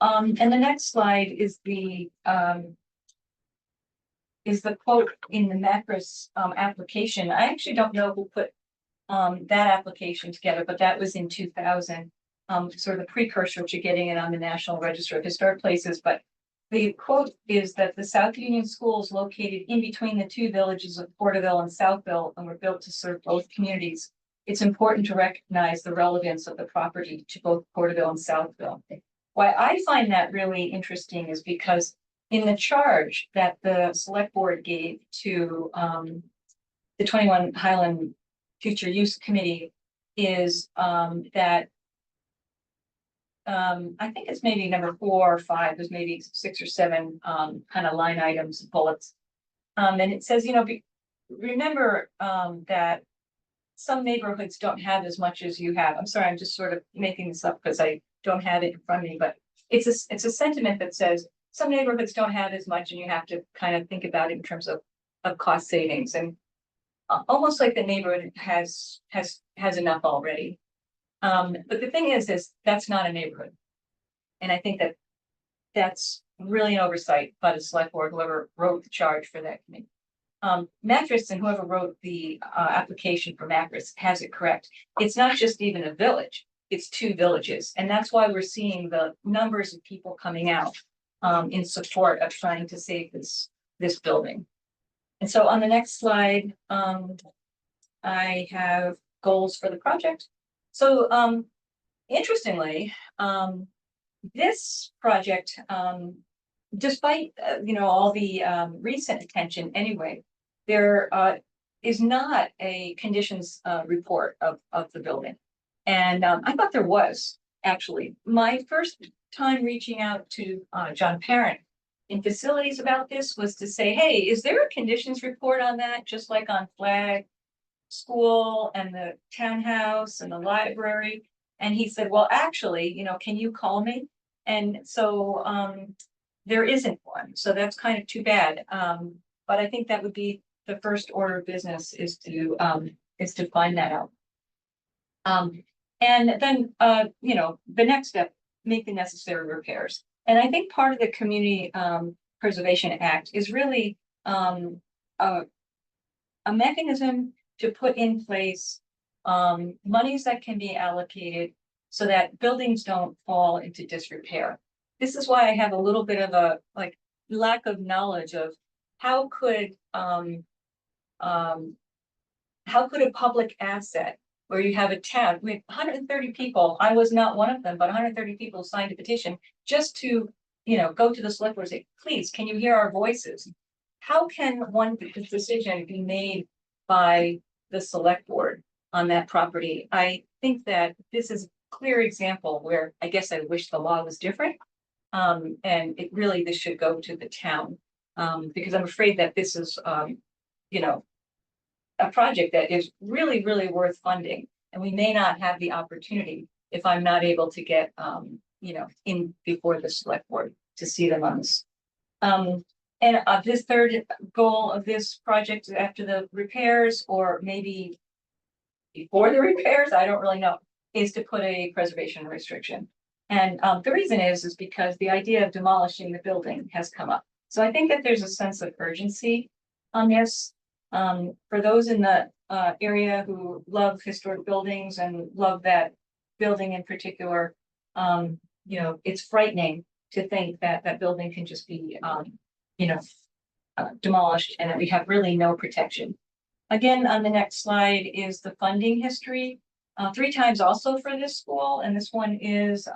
the next slide is the quote in the Macris application. I actually don't know who put that application together, but that was in 2000. Sort of the precursor to getting it on the National Register of Historic Places. But the quote is that the South Union School is located in between the two villages of Porterville and Southville and were built to serve both communities. It's important to recognize the relevance of the property to both Porterville and Southville. Why I find that really interesting is because in the charge that the select board gave to the 21 Highland Future Use Committee is that I think it's maybe number 4 or 5, there's maybe 6 or 7 kind of line items, bullets. And it says, remember that some neighborhoods don't have as much as you have. I'm sorry, I'm just sort of making this up because I don't have it in front of me, but it's a sentiment that says some neighborhoods don't have as much and you have to kind of think about it in terms of cost savings, and almost like the neighborhood has enough already. But the thing is that's not a neighborhood. And I think that that's really an oversight by the select board, whoever wrote the charge for that committee. Macris and whoever wrote the application for Macris has it correct. It's not just even a village, it's 2 villages. And that's why we're seeing the numbers of people coming out in support of trying to save this building. And so on the next slide, I have goals for the project. So interestingly, this project, despite all the recent attention anyway, there is not a conditions report of the building. And I thought there was, actually. My first time reaching out to John Parent in facilities about this was to say, hey, is there a conditions report on that, just like on Flag School and the townhouse and the library? And he said, well, actually, can you call me? And so there isn't one. So that's kind of too bad. But I think that would be the first order of business, is to find that out. And then the next step, make the necessary repairs. And I think part of the Community Preservation Act is really a mechanism to put in place monies that can be allocated so that buildings don't fall into disrepair. This is why I have a little bit of a lack of knowledge of how could a public asset, where you have a town with 130 people, I was not one of them, but 130 people signed a petition just to, go to the select board and say, please, can you hear our voices? How can one decision be made by the select board on that property? I think that this is a clear example where I guess I wish the law was different. And this should go to the town, because I'm afraid that this is, a project that is really, really worth funding. And we may not have the opportunity if I'm not able to get, in before the select board to see them on this. And this third goal of this project, after the repairs, or maybe before the repairs, I don't really know, is to put a preservation restriction. And the reason is because the idea of demolishing the building has come up. So I think that there's a sense of urgency on this. For those in the area who love historic buildings and love that building in particular, it's frightening to think that that building can just be, demolished and that we have really no protection. Again, on the next slide is the funding history. 3 times also for this school, and this one is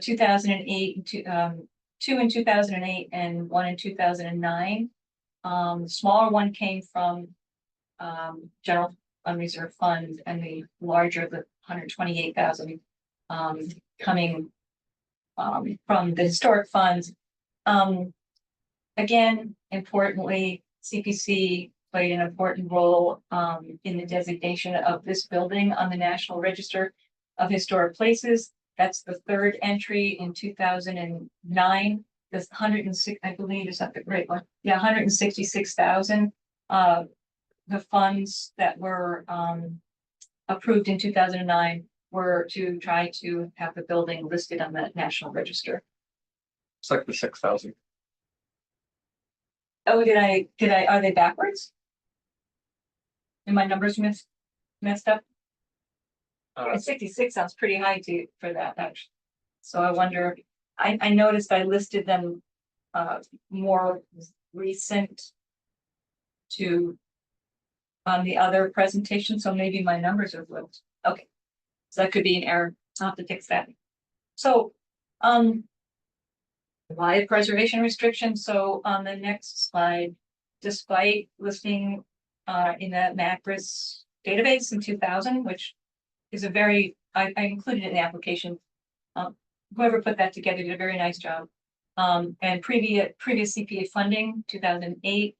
2008, 2 in 2008 and 1 in 2009. The smaller one came from general unreserved funds, and the larger, the 128,000, coming from the historic funds. Again, importantly, CPC played an important role in the designation of this building on the National Register of Historic Places. That's the third entry in 2009. This 106, I believe, is that the great one? Yeah, 166,000. The funds that were approved in 2009 were to try to have the building listed on the National Register. It's like the 6,000. Oh, are they backwards? And my numbers messed up? 66 sounds pretty high for that, actually. So I wonder, I noticed I listed them more recent to on the other presentation, so maybe my numbers are flipped. Okay, so that could be an error. I'll have to fix that. So, why preservation restrictions? So on the next slide, despite listing in the MACRIS database in 2000, which is a very, I included it in the application. Whoever put that together did a very nice job. And previous CPA funding, 2008,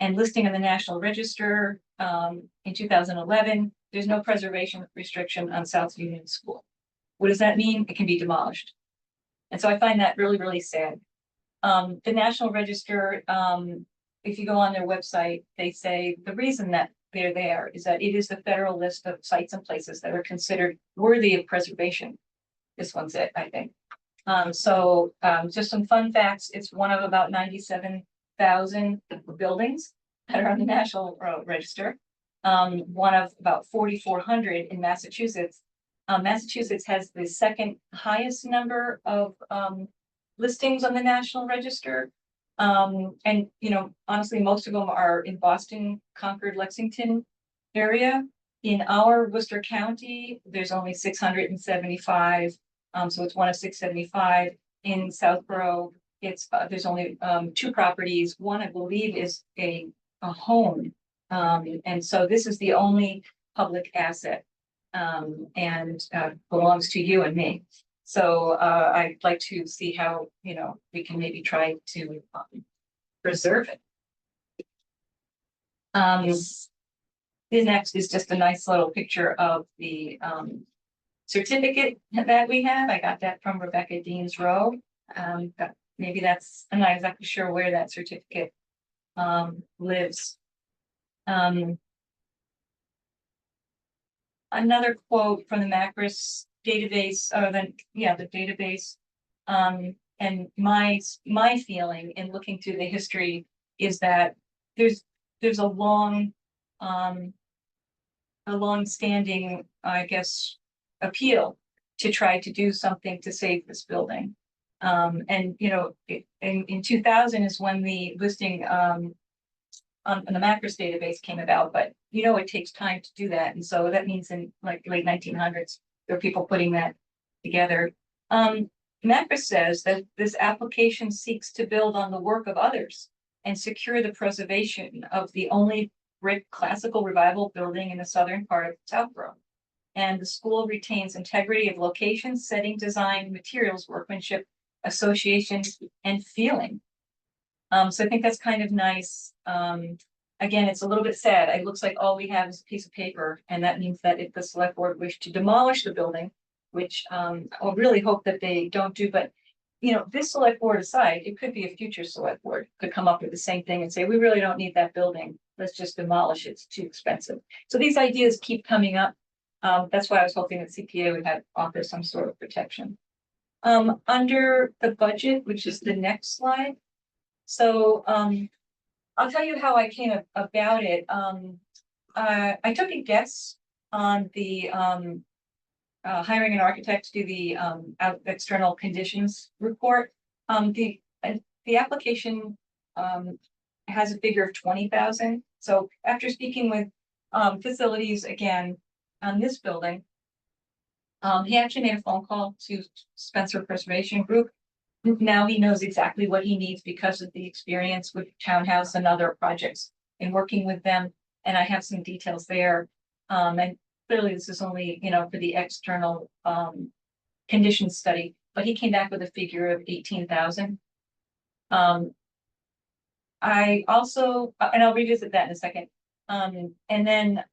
and listing in the National Register in 2011, there's no preservation restriction on South Union School. What does that mean? It can be demolished. And so I find that really, really sad. The National Register, if you go on their website, they say the reason that they're there is that it is the federal list of sites and places that are considered worthy of preservation. This one's it, I think. Just some fun facts. It's one of about 97,000 buildings that are on the National Register. One of about 4,400 in Massachusetts. Massachusetts has the second highest number of listings on the National Register. And, you know, honestly, most of them are in Boston, Concord, Lexington area. In our Worcester County, there's only 675. So it's one of 675. In Southborough, it's there's only 2 properties. One, I believe, is a home. And so this is the only public asset and belongs to you and me. So I'd like to see how, you know, we can maybe try to preserve it. The next is just a nice little picture of the certificate that we have. I got that from Rebecca Deans Rowe. Maybe that's, I'm not exactly sure where that certificate lives. Another quote from the MACRIS database, the database. And my feeling in looking through the history is that there's a long-standing, I guess, appeal to try to do something to save this building. And you know, in 2000 is when the listing on the MACRIS database came about, but you know, it takes time to do that. And so that means in like late 1900s, there are people putting that together. MACRIS says that this application seeks to build on the work of others and secure the preservation of the only brick classical revival building in the southern part of Southborough. And the school retains integrity of location, setting, design, materials, workmanship, association, and feeling. So I think that's kind of nice. Again, it's a little bit sad. It looks like all we have is a piece of paper, and that means that if the select board wished to demolish the building, which I really hope that they don't do, but you know, this select board aside, it could be a future select board could come up with the same thing and say, we really don't need that building. Let's just demolish it. It's too expensive. So these ideas keep coming up. That's why I was hoping that CPA would have offer some sort of protection. Under the budget, which is the next slide. So I'll tell you how I came about it. I took a guess on the hiring an architect to do the external conditions report. The application has a figure of 20,000. So after speaking with facilities again on this building, he actually made a phone call to Spencer Preservation Group. Now he knows exactly what he needs because of the experience with Townhouse and other projects in working with them. And I have some details there. And clearly this is only, you know, for the external condition study. but he came back with a figure of 18,000. I also, and I'll revisit that in a second. And then,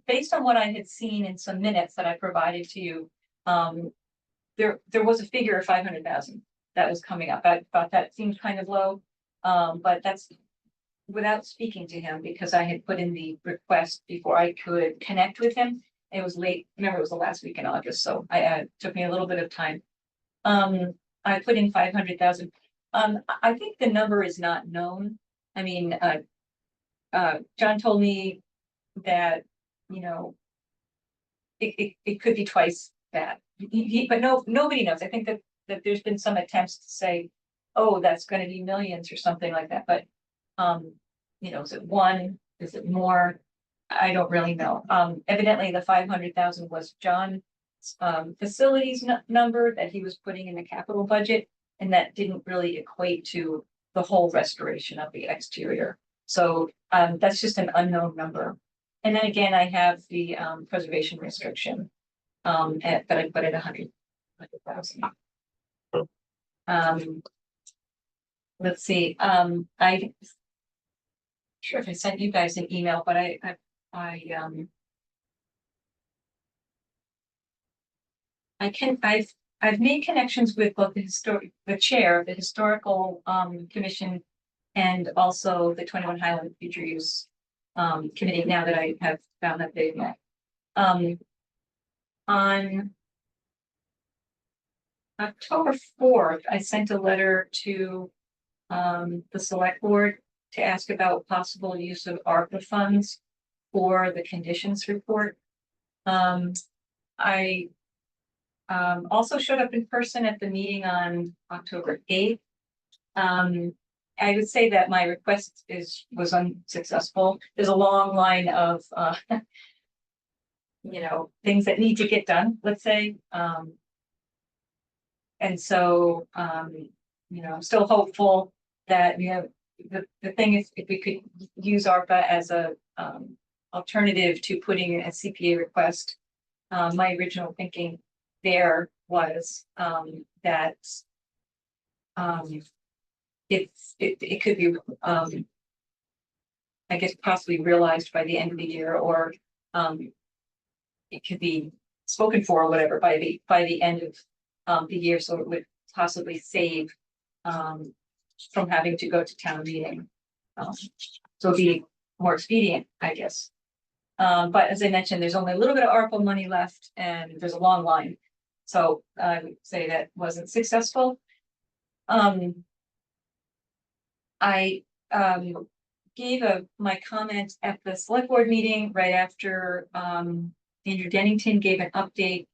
based on what I had seen in some minutes that I provided to you, there was a figure of 500,000 that was coming up. I thought that seemed kind of low. But that's without speaking to him, because I had put in the request before I could connect with him. It was late, remember, it was the last week in August, so it took me a little bit of time. I put in 500,000. I think the number is not known. I mean, John told me that, you know, it could be twice that. But nobody knows. I think that there's been some attempts to say, oh, that's gonna be millions or something like that, but, you know, is it one, is it more? I don't really know. Evidently, the 500,000 was John's facilities number that he was putting in the capital budget, and that didn't really equate to the whole restoration of the exterior. So, that's just an unknown number. And then again, I have the preservation restriction, that I put at 100,000. Let's see, sure if I sent you guys an email, but I've made connections with both the chair of the historical commission and also the 21 Highland Future Use committee, now that I have found that they've met. On October 4th, I sent a letter to the select board to ask about possible use of ARPA funds for the conditions report. I also showed up in person at the meeting on October 8th. I would say that my request was unsuccessful. There's a long line of you know, things that need to get done, let's say. And so, you know, I'm still hopeful that, you know, the thing is, if we could use ARPA as a alternative to putting in a CPA request, my original thinking there was that it could be I guess possibly realized by the end of the year, or it could be spoken for or whatever by the end of the year, so it would possibly save from having to go to town meeting. So it'd be more expedient, I guess. But as I mentioned, there's only a little bit of ARPA money left, and there's a long line. So I would say that wasn't successful. I gave my comment at the select board meeting right after Andrew Dennington gave an update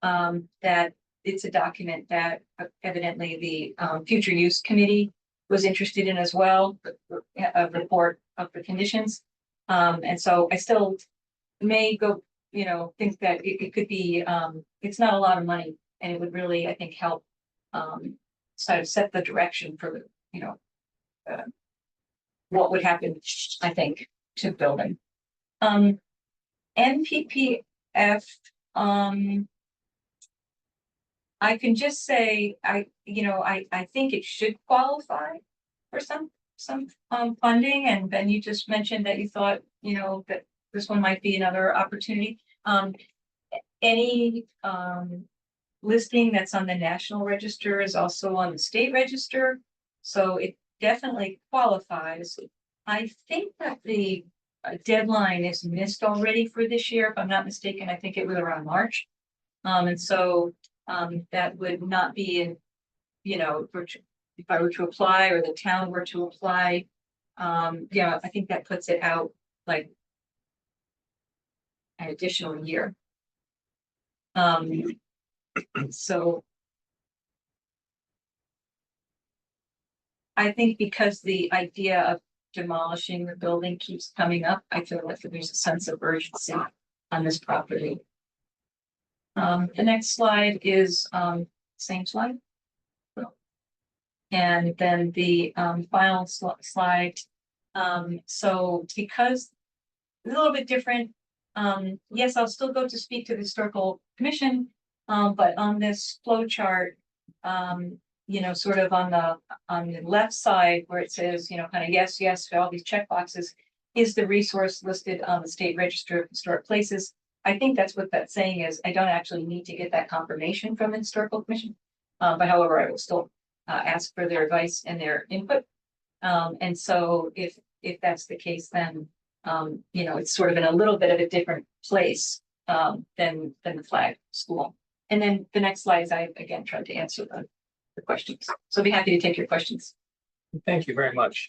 that it's a document that evidently the future use committee was interested in as well, a report of the conditions. And so I still may go, you know, think that it could be, it's not a lot of money, and it would really, I think, help sort of set the direction for the, you know, what would happen, I think, to building. NPPF, I can just say, I think it should qualify for some funding, and then you just mentioned that you thought, you know, that this one might be another opportunity. Any listing that's on the National Register is also on the State Register, so it definitely qualifies. I think that the deadline is missed already for this year, if I'm not mistaken. I think it was around March. And so that would not be in, you know, if I were to apply or the town were to apply, yeah, I think that puts it out like an additional year. So I think because the idea of demolishing the building keeps coming up, I feel like there's a sense of urgency on this property. The next slide is same slide. And then the final slide. So because it's a little bit different, yes, I'll still go to speak to the historical commission, but on this flow chart, you know, sort of on the left side where it says, you know, kind of yes, yes, to all these check boxes. Is the resource listed on the State Register of Historic Places? I think that's what that's saying is I don't actually need to get that confirmation from the Historical Commission. But however, I will still ask for their advice and their input. And so if that's the case, then you know, it's sort of in a little bit of a different place than the flag school. And then the next slide is I again tried to answer the questions. So I'd be happy to take your questions. Thank you very much.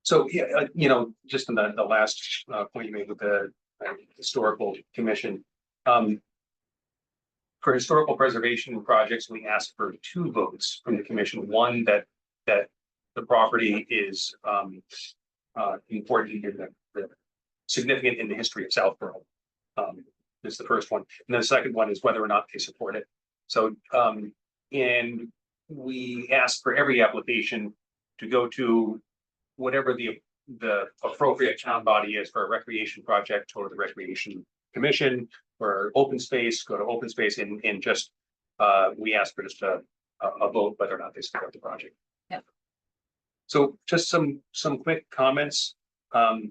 So, yeah, you know, just in the last point you made with the historical commission. For historical preservation projects, we asked for 2 votes from the commission. One, that the property is important in the significant in the history of Southborough. Is the first one. And then the second one is whether or not they support it. So, and we asked for every application to go to whatever the appropriate town body is for a recreation project, or the Recreation Commission, or open space, go to open space, and just we asked for just a vote whether or not they support the project. Yeah. So just some quick comments. You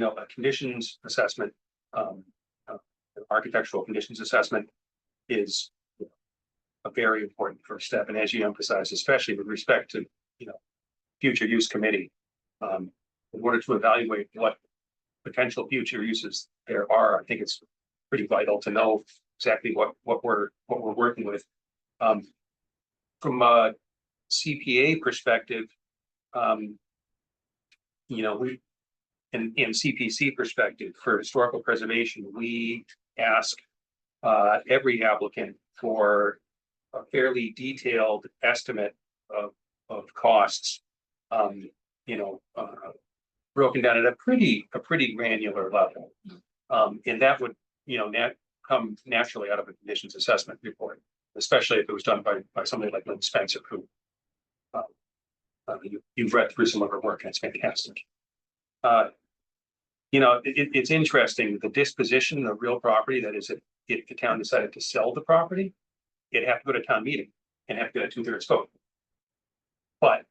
know, a conditions assessment, architectural conditions assessment is a very important first step. And as you emphasize, especially with respect to, you know, future use committee, in order to evaluate what potential future uses there are, I think it's pretty vital to know exactly what we're working with. From a CPA perspective, you know, in CPC perspective for historical preservation, we ask every applicant for a fairly detailed estimate of costs, you know, broken down at a pretty granular level. And that would, you know, come naturally out of a conditions assessment report, especially if it was done by somebody like Lynn Spencer, who you've read through some of her work, and it's fantastic. You know, it's interesting, the disposition of real property, that is, if the town decided to sell the property, it'd have to go to town meeting and have to get a 2/3 vote. But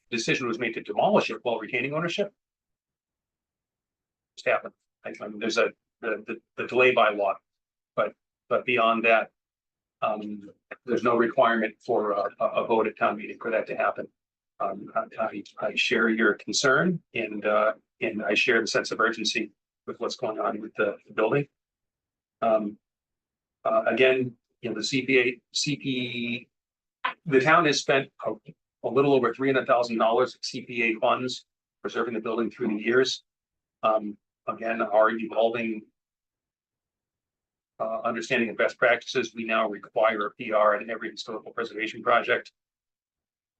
the decision was made to demolish it while retaining ownership. Just happened. I mean, there's the delay by law, but beyond that, there's no requirement for a vote at town meeting for that to happen. I share your concern, and I share the sense of urgency with what's going on with the building. Again, you know, the the town has spent a little over $300,000 of CPA funds preserving the building through the years. Again, our evolving understanding of best practices, we now require a PR in every historical preservation project.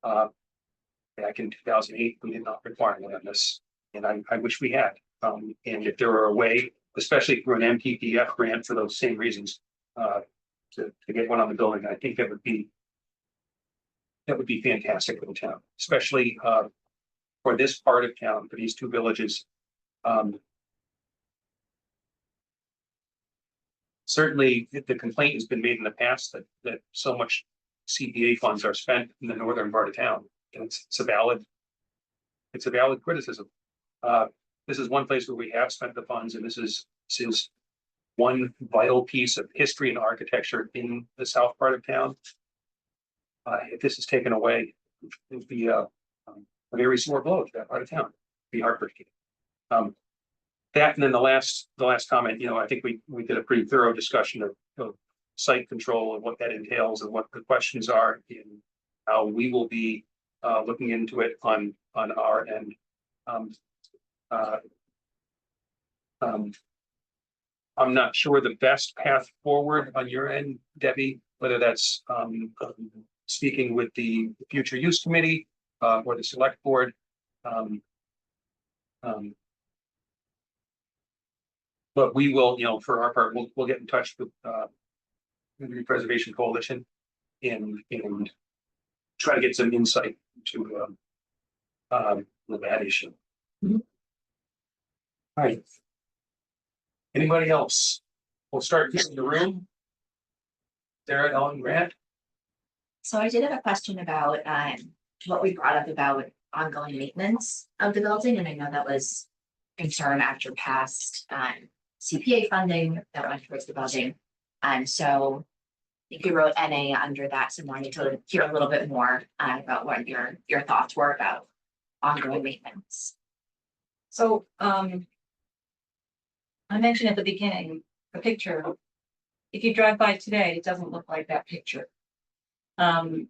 Back in 2008, we did not require one on this, and I wish we had. And if there were a way, especially through an MPPF grant for those same reasons, to get one on the building, I think that would be fantastic for the town, especially for this part of town, for these 2 villages. Certainly, the complaint has been made in the past that so much CPA funds are spent in the northern part of town, and it's a valid criticism. This is one place where we have spent the funds, and this is one vital piece of history and architecture in the south part of town. If this is taken away, it would be a very sore blow to that part of town. It'd be heartbreaking. That, and then the last comment, you know, I think we did a pretty thorough discussion of site control and what that entails, and what the questions are, and how we will be looking into it on our end. I'm not sure the best path forward on your end, Debbie, whether that's speaking with the future use committee or the select board. But we will, you know, for our part, we'll get in touch with the Preservation Coalition and try to get some insight to that issue. All right. Anybody else? We'll start here in the room. Sarah, Ellen, Grant. So I did have a question about what we brought up about ongoing maintenance of the building, and I know that was concern after past CPA funding that went towards the building. And so I think you wrote NA under that, so wanted to hear a little bit more about what your thoughts were about ongoing maintenance. So, I mentioned at the beginning, the picture. If you drive by today, it doesn't look like that picture. My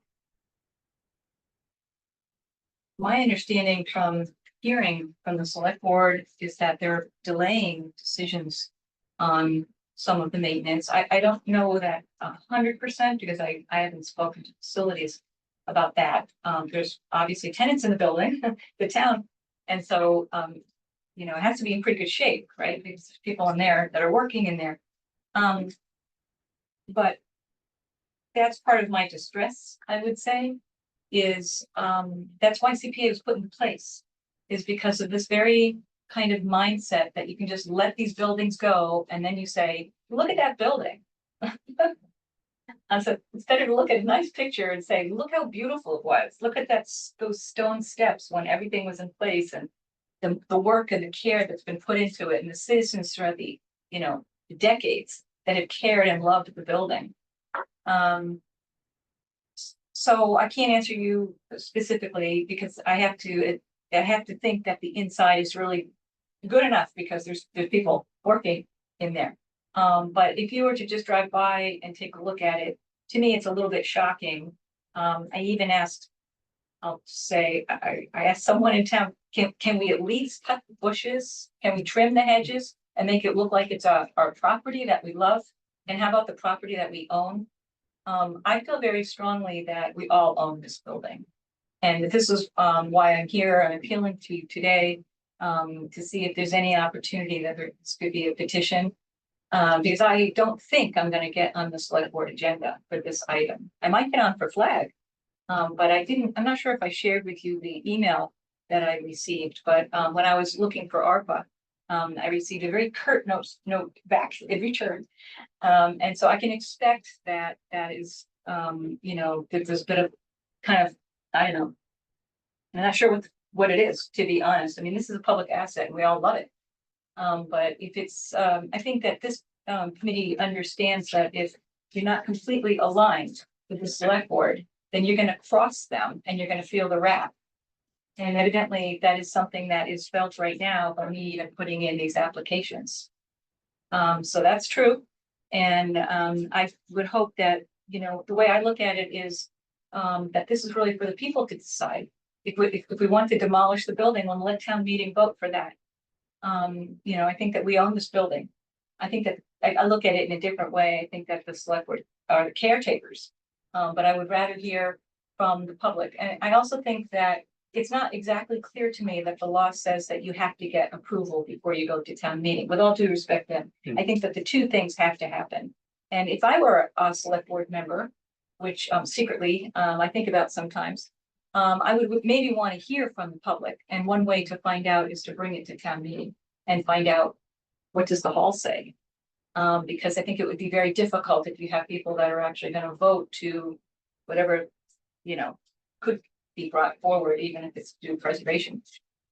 understanding from hearing from the select board is that they're delaying decisions on some of the maintenance. I don't know that 100% because I haven't spoken to facilities about that. There's obviously tenants in the building, the town. And so, you know, it has to be in pretty good shape, right? Because there's people in there that are working in there. But that's part of my distress, I would say, is that's why CPA was put in place, is because of this very kind of mindset that you can just let these buildings go and then you say, look at that building. And so instead of look at a nice picture and say, look how beautiful it was, look at those stone steps when everything was in place, and the work and the care that's been put into it, and the citizens throughout the, you know, the decades that have cared and loved the building. So I can't answer you specifically because I have to think that the inside is really good enough because there's people working in there. But if you were to just drive by and take a look at it, to me, it's a little bit shocking. I even asked, I'll say, I asked someone in town, can we at least cut the bushes? Can we trim the hedges and make it look like it's our property that we love? And how about the property that we own? I feel very strongly that we all own this building. And this is why I'm here. I'm appealing to you today to see if there's any opportunity that this could be a petition. Because I don't think I'm going to get on the select board agenda for this item. I might get on for flag, but I'm not sure if I shared with you the email that I received, but when I was looking for ARPA, I received a very curt note back in return. And so I can expect that is, you know, there's a bit of kind of, I don't know, I'm not sure what it is, to be honest. I mean, this is a public asset and we all love it. But if it's, I think that this committee understands that if you're not completely aligned with the select board, then you're going to cross them and you're going to feel the wrath. And evidently that is something that is felt right now by me even putting in these applications. So that's true. And I would hope that, you know, the way I look at it is that this is really for the people to decide. If we want to demolish the building, we'll let town meeting vote for that. You know, I think that we own this building. I think that I look at it in a different way. I think that the select board are the caretakers, but I would rather hear from the public. And I also think that it's not exactly clear to me that the law says that you have to get approval before you go to town meeting. With all due respect, then I think that the two things have to happen. And if I were a select board member, which secretly I think about sometimes, I would maybe want to hear from the public. And one way to find out is to bring it to town meeting and find out what does the hall say. Because I think it would be very difficult if you have people that are actually going to vote to whatever, you know, could be brought forward, even if it's due preservation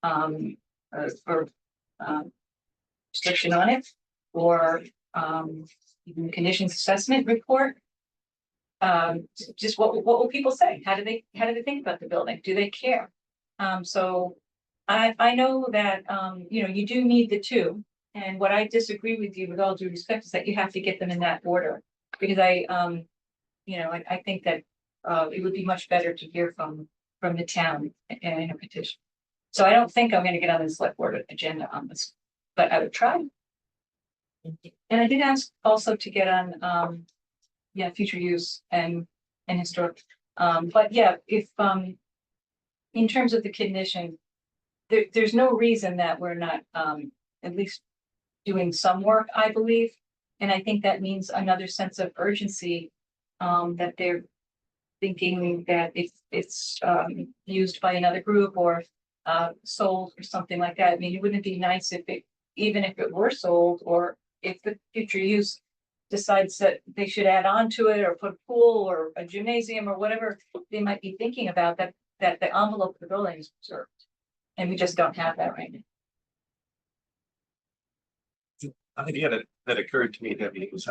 or restriction on it, or even conditions assessment report. Just what will people say? How do they think about the building? Do they care? So I know that you know, you do need the two. And what I disagree with you, with all due respect, is that you have to get them in that order, because you know, I think that it would be much better to hear from the town in a petition. So I don't think I'm going to get on the select board agenda on this, but I would try. And I did ask also to get on yeah, future use and historic. But yeah, if in terms of the condition, there's no reason that we're not at least doing some work, I believe. And I think that means another sense of urgency, that they're thinking that if it's used by another group or sold or something like that. I mean, it wouldn't be nice if even if it were sold or if the future use decides that they should add on to it or put a pool or a gymnasium or whatever they might be thinking about, that the envelope of the building is preserved. And we just don't have that right now. An idea that occurred to me, Debbie, was,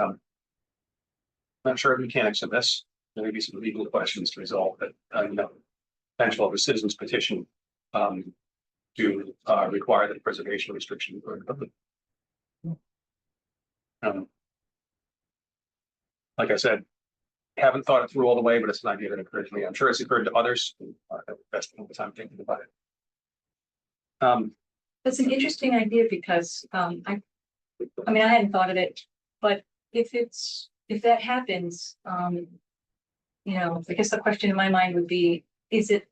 not sure of mechanics of this, there may be some legal questions to resolve, but, potential of a citizen's petition, to, require the preservation restriction for the building. Like I said, haven't thought it through all the way, but it's an idea that occurred to me. I'm sure it's occurred to others. That's the time thinking about it. That's an interesting idea because, I mean, I hadn't thought of it, but if that happens, I guess the question in my mind would be, is it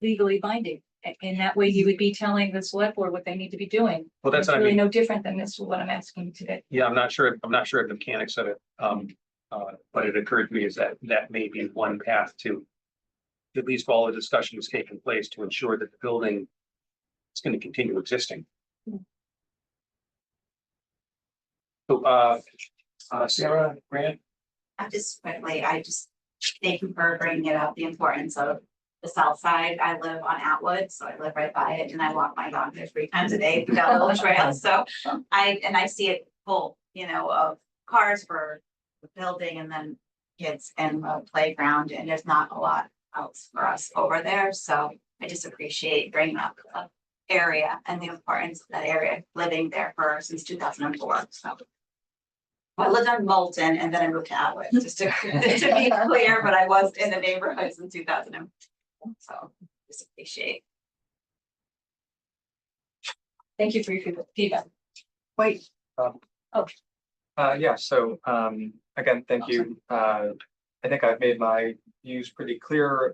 legally binding? And that way you would be telling the select board what they need to be doing. Well, that's It's what I really mean. no different than this, what I'm asking you today. Yeah, I'm not sure of the mechanics of it. But it occurred to me is that may be one path to at least all the discussion is taking place to ensure that the building is going to continue existing. So, Sarah, Grant, I just thank you for bringing it up, the importance of the south side. I live on Atwood, so I live right by it and I walk my dog there 3 times a day, down the little trail. So I see it full, of cars for the building and then kids and the playground, and there's not a lot else for us over there. So I just appreciate bringing up the area and the importance of that area, living there since 2004. So I lived on Moulton and then I moved to Atwood, just to be clear, but I was in the neighborhood since 2004. So just appreciate. Thank you for your feedback. Wait, Yeah, so again, thank you. I think I've made my views pretty clear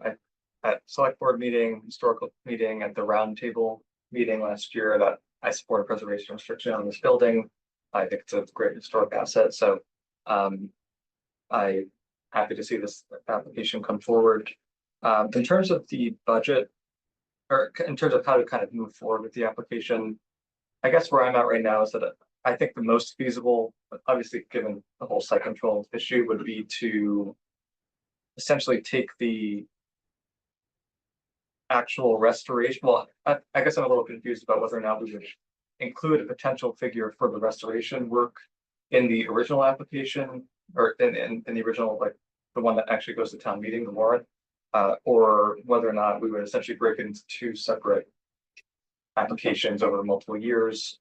at select board meeting, historical meeting, at the roundtable meeting last year, that I support a preservation restriction on this building. I think it's a great historic asset, so I'm happy to see this application come forward. In terms of the budget, or in terms of how to kind of move forward with the application, I guess where I'm at right now is that I think the most feasible, obviously given the whole site control issue, would be to essentially take the actual restoration. Well, I guess I'm a little confused about whether or not we would include a potential figure for the restoration work in the original application, or in the original, like the one that actually goes to town meeting, the warrant, or whether or not we would essentially break it into 2 separate applications over multiple years.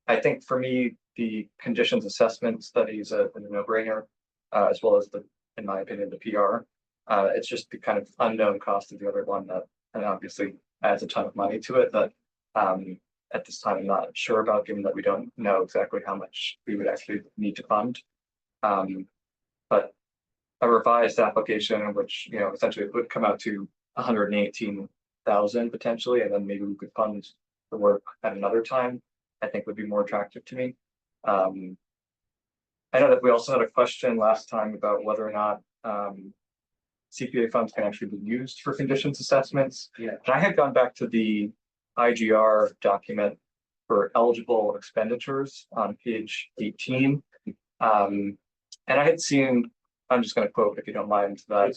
I think for me, the conditions assessment study is a no-brainer, as well as in my opinion, the PR. It's just the kind of unknown cost of the other one that, and obviously adds a ton of money to it that at this time I'm not sure about, given that we don't know exactly how much we would actually need to fund. But a revised application, which essentially would come out to 118,000 potentially, and then maybe we could fund the work at another time, I think would be more attractive to me. I know that we also had a question last time about whether or not CPA funds can actually be used for conditions assessments. Yeah. And I had gone back to the IGR document for eligible expenditures on page 18. And I had seen, I'm just going to quote, if you don't mind, that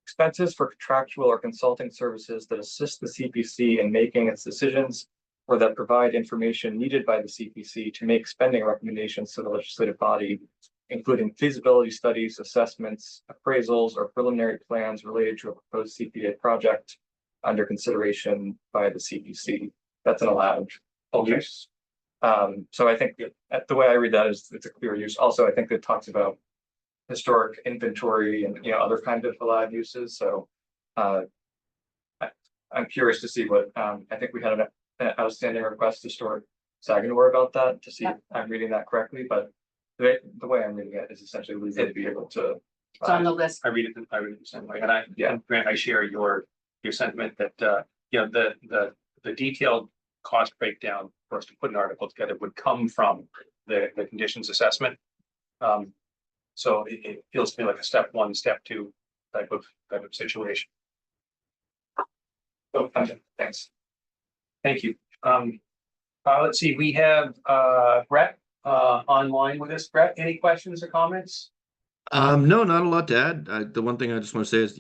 expenses for contractual or consulting services that assist the CPC in making its decisions, or that provide information needed by the CPC to make spending recommendations to the legislative body, including feasibility studies, assessments, appraisals, or preliminary plans related to a proposed CPA project under consideration by the CPC. That's an allowed use. So I think the way I read that is it's a clear use. Also, I think it talks about historic inventory and other kinds of allowed uses. So I'm curious to see what I think we had an outstanding request to Stuart Saganor about that, to see if I'm reading that correctly, but the way I'm reading it is essentially we need to be able to. it's on the list. I read it the same way, and Grant, I share your sentiment that the detailed cost breakdown for us to put an article together would come from the conditions assessment. So it feels to me like a step 1, step 2 type of situation. So thanks. Thank you. Let's see, we have Brett online with us. Brett, any questions or comments? No, not a lot to add. The one thing I just want to say is,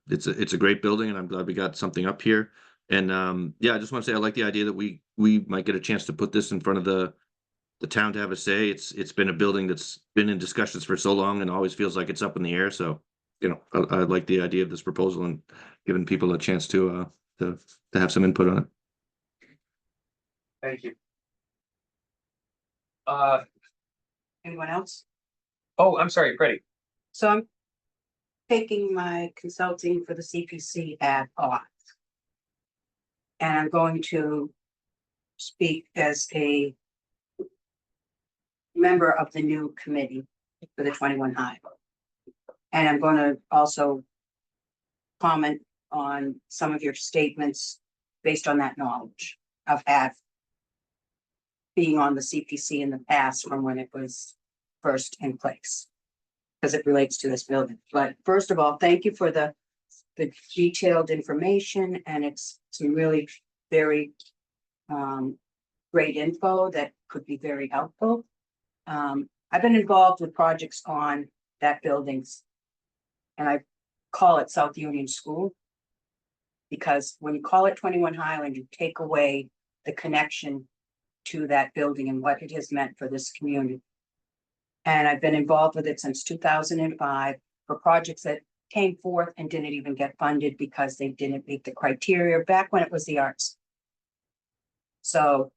it's a great building and I'm glad we got something up here. And, yeah, I just want to say I like the idea that we might get a chance to put this in front of the town to have a say. It's been a building that's been in discussions for so long and always feels like it's up in the air. So, I like the idea of this proposal and giving people a chance to have some input on it. Thank you. Anyone else? Oh, I'm sorry, Freddie. So I'm taking my consulting for the CPC ad off. And I'm going to speak as a member of the new committee for the 21 High. And I'm going to also comment on some of your statements based on that knowledge I've had being on the CPC in the past from when it was first in place, because it relates to this building. But first of all, thank you for the detailed information, and it's some really very great info that could be very helpful. I've been involved with projects on that buildings, and I call it South Union School, because when you call it 21 Highland, you take away the connection to that building and what it has meant for this community. And I've been involved with it since 2005 for projects that came forth and didn't even get funded because they didn't meet the criteria back when it was the arts. So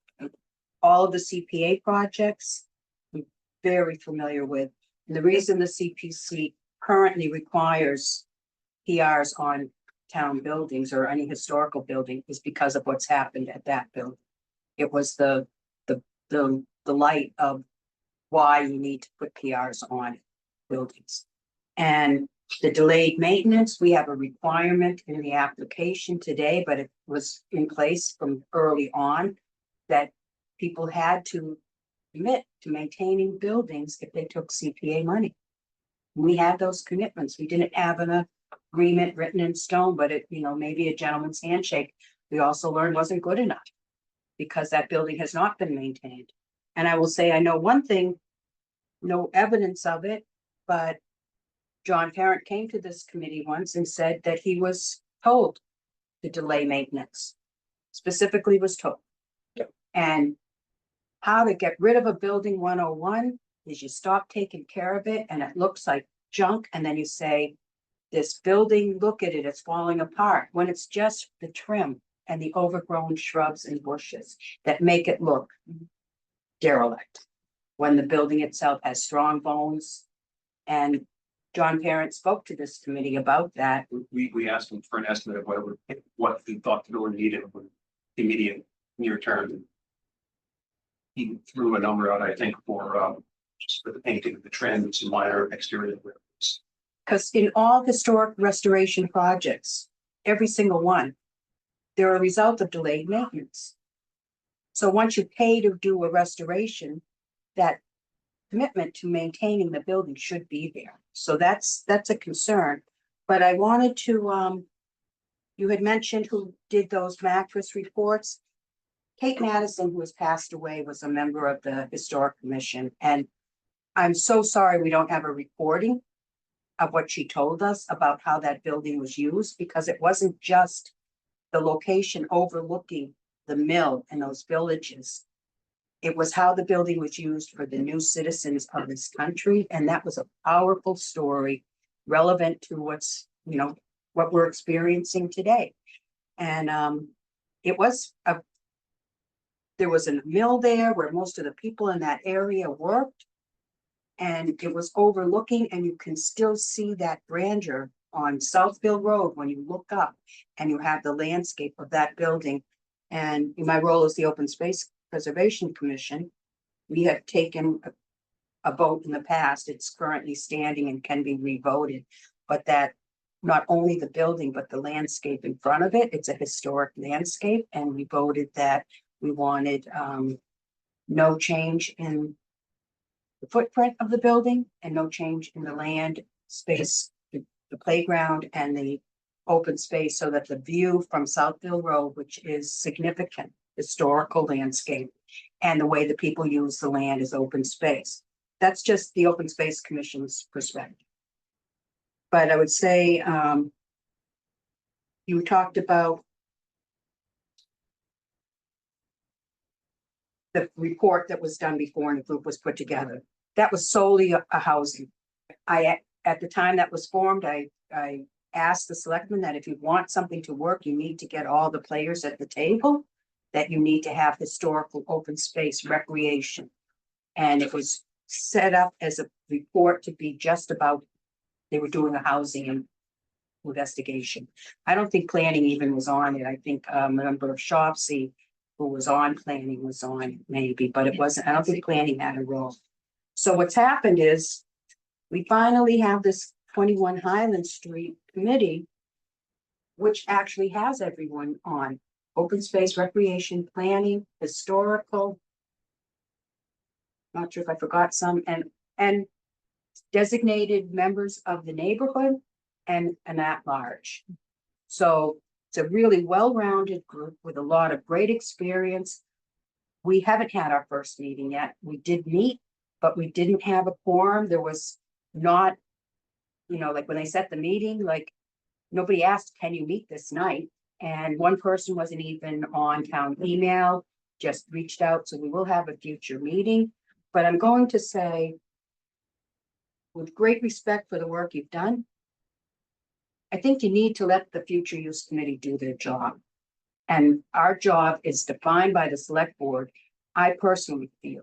all of the CPA projects, I'm very familiar with. And the reason the CPC currently requires PRs on town buildings or any historical building is because of what's happened at that building. It was the light of why you need to put PRs on buildings. And the delayed maintenance, we have a requirement in the application today, but it was in place from early on that people had to commit to maintaining buildings if they took CPA money. We had those commitments. We didn't have an agreement written in stone, but it, maybe a gentleman's handshake. We also learned wasn't good enough because that building has not been maintained. And I will say, I know one thing, no evidence of it, but John Parent came to this committee once and said that he was told to delay maintenance, specifically was told. Yep. And how to get rid of a building 101 is you stop taking care of it and it looks like junk. And then you say, this building, look at it, it's falling apart, when it's just the trim and the overgrown shrubs and bushes that make it look derelict. When the building itself has strong bones. And John Parent spoke to this committee about that. We asked him for an estimate of what he thought the building needed for immediate near term. He threw a number out, I think, for just for the painting of the trim and some minor exterior repairs. Because in all historic restoration projects, every single one, they're a result of delayed maintenance. So once you pay to do a restoration, that commitment to maintaining the building should be there. So that's a concern. But I wanted to, you had mentioned who did those mattress reports. Kate Madison, who has passed away, was a member of the Historic Commission. And I'm so sorry we don't have a recording of what she told us about how that building was used, because it wasn't just the location overlooking the mill and those villages. It was how the building was used for the new citizens of this country. And that was a powerful story relevant to what's, what we're experiencing today. And there was a mill there where most of the people in that area worked. And it was overlooking, and you can still see that grandeur on Southfield Road when you look up and you have the landscape of that building. And in my role as the Open Space Preservation Commission, we have taken a vote in the past. It's currently standing and can be revoted, but that not only the building, but the landscape in front of it, it's a historic landscape. And we voted that we wanted no change in the footprint of the building and no change in the land space, the playground and the open space, so that the view from Southfield Road, which is significant historical landscape, and the way that people use the land as open space. That's just the Open Space Commission's perspective. But I would say, you talked about the report that was done before and the group was put together. That was solely a housing. At the time that was formed, I asked the selectmen that if you want something to work, you need to get all the players at the table, that you need to have historical open space recreation. And it was set up as a report to be just about, they were doing a housing investigation. I don't think planning even was on it. I think a member of Shopsy who was on planning was on it maybe, but it wasn't, I don't think planning had a role. So what's happened is we finally have this 21 Highland Street committee, which actually has everyone on open space, recreation, planning, historical. Not sure if I forgot some, and designated members of the neighborhood and an at-large. So it's a really well-rounded group with a lot of great experience. We haven't had our first meeting yet. We did meet, but we didn't have a quorum. There was not, like when they set the meeting, like nobody asked, can you meet this night? And one person wasn't even on town email, just reached out. So we will have a future meeting. But I'm going to say, with great respect for the work you've done, I think you need to let the future use committee do their job. And our job is defined by the select board. I personally feel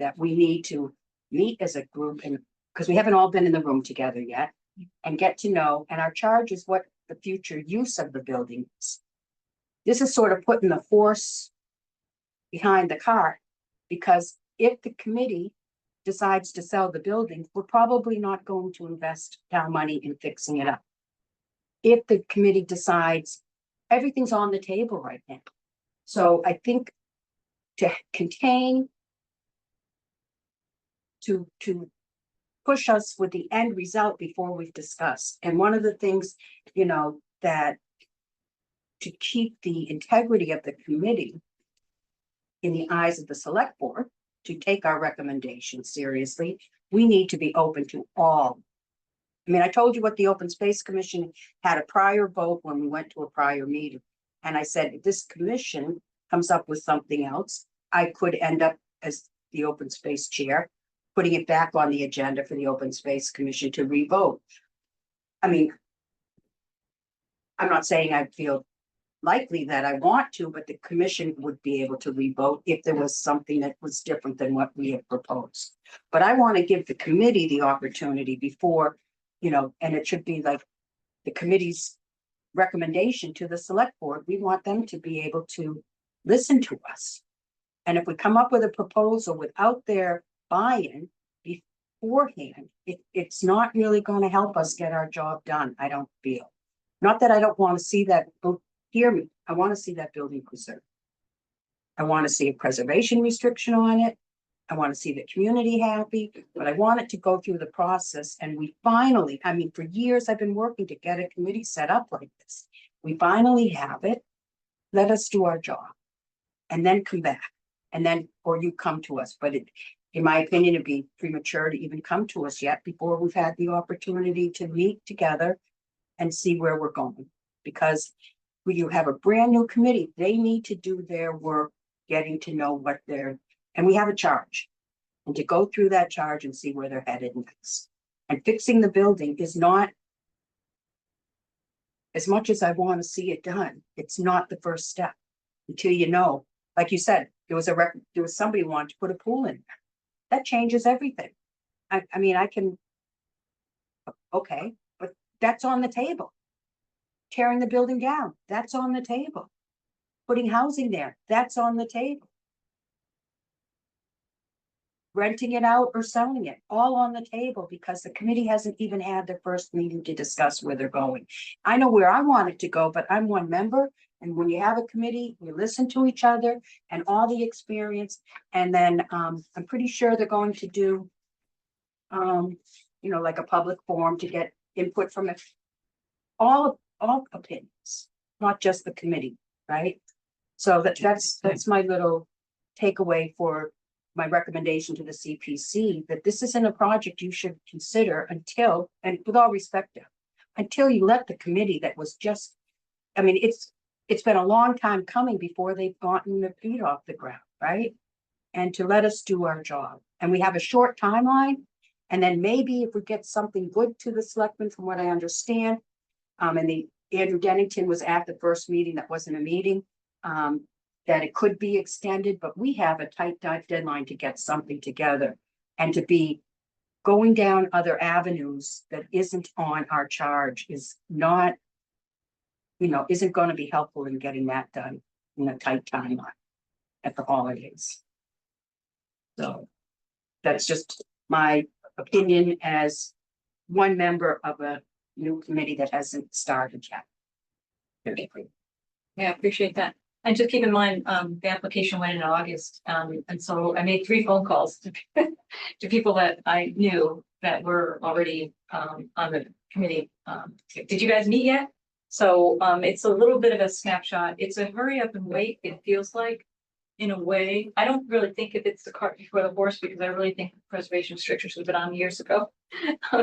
that we need to meet as a group, and because we haven't all been in the room together yet, and get to know, and our charge is what the future use of the building is. This is sort of putting the horse behind the cart, because if the committee decides to sell the building, we're probably not going to invest town money in fixing it up. If the committee decides, everything's on the table right now. So I think to contain, to push us with the end result before we've discussed. And one of the things, that to keep the integrity of the committee in the eyes of the select board, to take our recommendations seriously, we need to be open to all. I mean, I told you what the Open Space Commission had a prior vote when we went to a prior meeting. And I said, if this commission comes up with something else, I could end up as the open space chair, putting it back on the agenda for the Open Space Commission to revote. I mean, I'm not saying I feel likely that I want to, but the commission would be able to revote if there was something that was different than what we have proposed. But I want to give the committee the opportunity before, and it should be like the committee's recommendation to the select board. We want them to be able to listen to us. And if we come up with a proposal without their buy-in beforehand, it's not really going to help us get our job done, I don't feel. Not that I don't want to see that, hear me, I want to see that building preserved. I want to see a preservation restriction on it. I want to see the community happy, but I want it to go through the process. And we finally, for years I've been working to get a committee set up like this. We finally have it. Let us do our job and then come back, and then, or you come to us. But in my opinion, it'd be premature to even come to us yet before we've had the opportunity to meet together and see where we're going. Because when you have a brand new committee, they need to do their work, getting to know what and we have a charge. And to go through that charge and see where they're headed next. And fixing the building is not, as much as I want to see it done, it's not the first step until like you said, there was somebody who wanted to put a pool in there. That changes everything. I can, okay, but that's on the table. Tearing the building down, that's on the table. Putting housing there, that's on the table. Renting it out or selling it, all on the table, because the committee hasn't even had their first meeting to discuss where they're going. I know where I want it to go, but I'm one member. And when you have a committee, you listen to each other and all the experience. And then I'm pretty sure they're going to do, like a public forum to get input from all opinions, not just the committee, right? So that's my little takeaway for my recommendation to the CPC, that this isn't a project you should consider until, and with all respect, until you let the committee that was just, I mean, it's been a long time coming before they've gotten their feet off the ground, right? And to let us do our job. And we have a short timeline. And then maybe if we get something good to the selectmen, from what I understand, and Andrew Dennington was at the first meeting, that wasn't a meeting, that it could be extended, but we have a tight deadline to get something together. And to be going down other avenues that isn't on our charge is not, isn't going to be helpful in getting that done in a tight timeline at the holidays. So that's just my opinion as one member of a new committee that hasn't started yet. Yeah, I appreciate that. And just keep in mind, the application went in August, and so I made 3 phone calls to people that I knew that were already on the committee. Did you guys meet yet? So it's a little bit of a snapshot. It's a hurry up and wait, it feels like, in a way. I don't really think if it's the cart before the horse, because I really think preservation restrictions have been on years ago.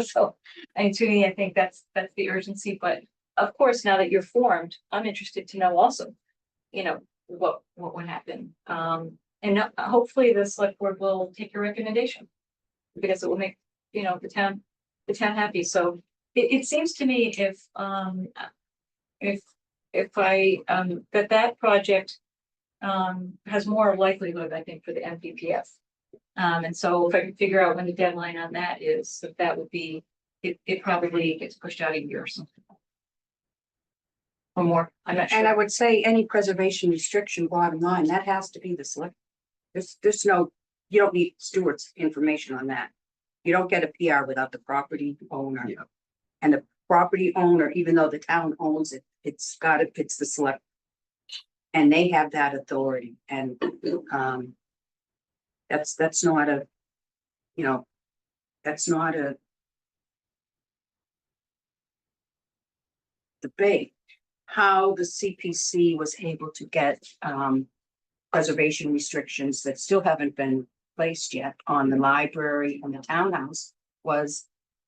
So, to me, I think that's the urgency. But of course, now that you're formed, I'm interested to know also, what would happen. And hopefully the select board will take your recommendation, because it will make, the town happy. So it seems to me if I that project has more likelihood, I think, for the MPPF. And so if I can figure out when the deadline on that is, that would be, it probably gets pushed out a year or something. Or more, I'm not And I sure. would say any preservation restriction, bottom line, that has to be the select. There's no, you don't need Stewart's information on that. You don't get a PR without the property owner. Yeah. And the property owner, even though the town owns it, it's the select. And they have that authority, and that's not a, that's not a debate. How the CPC was able to get preservation restrictions that still haven't been placed yet on the library and the townhouse was,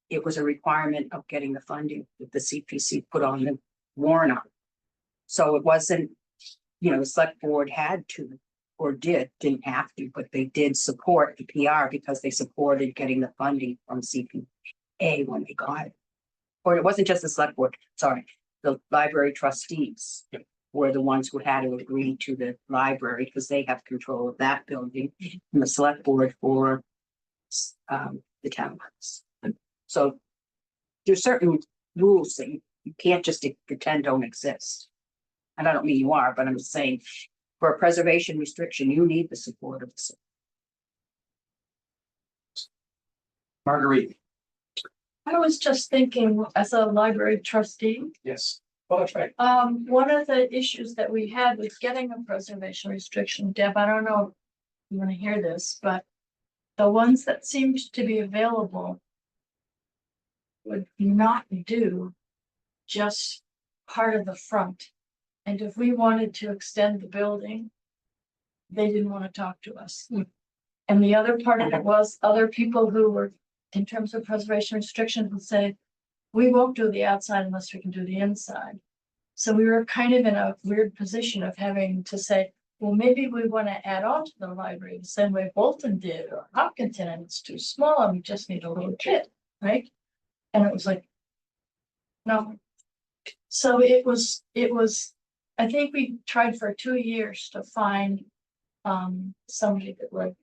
it was a requirement of getting the funding that the CPC put on the warrant on. So it wasn't, the select board had to, or didn't have to, but they did support the PR because they supported getting the funding from CPA when they got it. Or it wasn't just the select board, sorry, the library trustees were the ones who had to agree to the library because they have control of that building, and the select board for the townhouse. So there's certain rules that you can't just pretend don't exist. And I don't mean you are, but I'm just saying, for a preservation restriction, you need the support of the. Marguerite. I was just thinking, as a library trustee, Yes. Well, that's right. one of the issues that we had with getting a preservation restriction, Deb, I don't know if you want to hear this, but the ones that seemed to be available would not do just part of the front. And if we wanted to extend the building, they didn't want to talk to us. And the other part of it was other people who were, in terms of preservation restrictions, would say, we won't do the outside unless we can do the inside. So we were kind of in a weird position of having to say, well, maybe we want to add on to the library the same way Bolton did, or Hopkinton, and it's too small and we just need a little kit, right? And it was like, no. So it was, I think we tried for 2 years to find somebody that would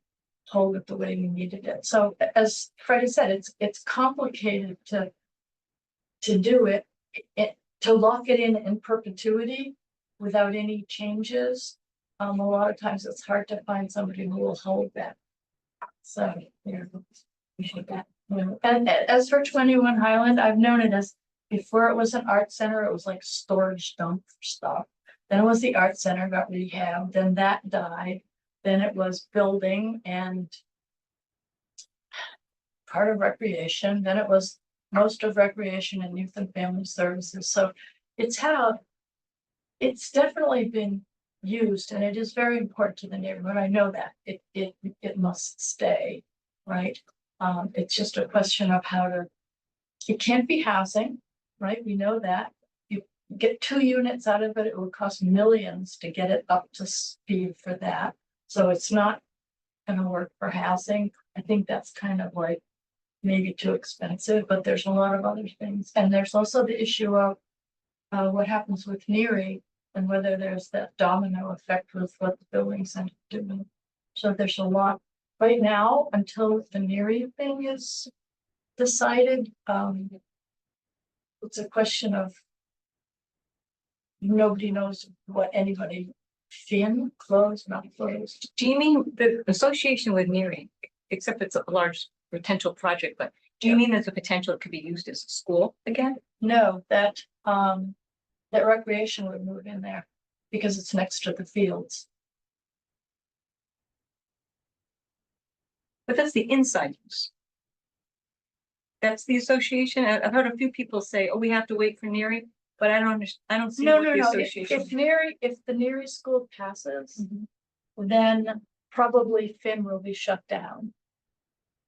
hold it the way we needed it. So as Freddie said, it's complicated to do it, to lock it in perpetuity without any changes. A lot of times it's hard to find somebody who will hold that. So, and as for 21 Highland, I've known it as, before it was an art center, it was like storage dump for stuff. Then it was the art center, got rehabbed, then that died. Then it was building and part of recreation. Then it was most of recreation and youth and family services. So it's definitely been used, and it is very important to the neighborhood. I know that it must stay, right? It's just a question of how to, it can't be housing, right? We know that. You get 2 units out of it, it would cost millions to get it up to speed for that. So it's not gonna work for housing. I think that's kind of like maybe too expensive, but there's a lot of other things. And there's also the issue of what happens with Neary and whether there's that domino effect with what the building center doing. So there's a lot right now until the Neary thing is decided. It's a question of nobody knows what anybody Finn closed, not closed. Do you mean the association with Neary, except it's a large potential project, but do you mean there's a potential it could be used as a school again? No, that that recreation would move in there because it's next to the fields. But that's the inside use. That's the association. I've heard a few people say, oh, we have to wait for Neary, but I don't understand. I don't see No, what no, the no. association. If the Neary school passes, Mhm. then probably Finn will be shut down.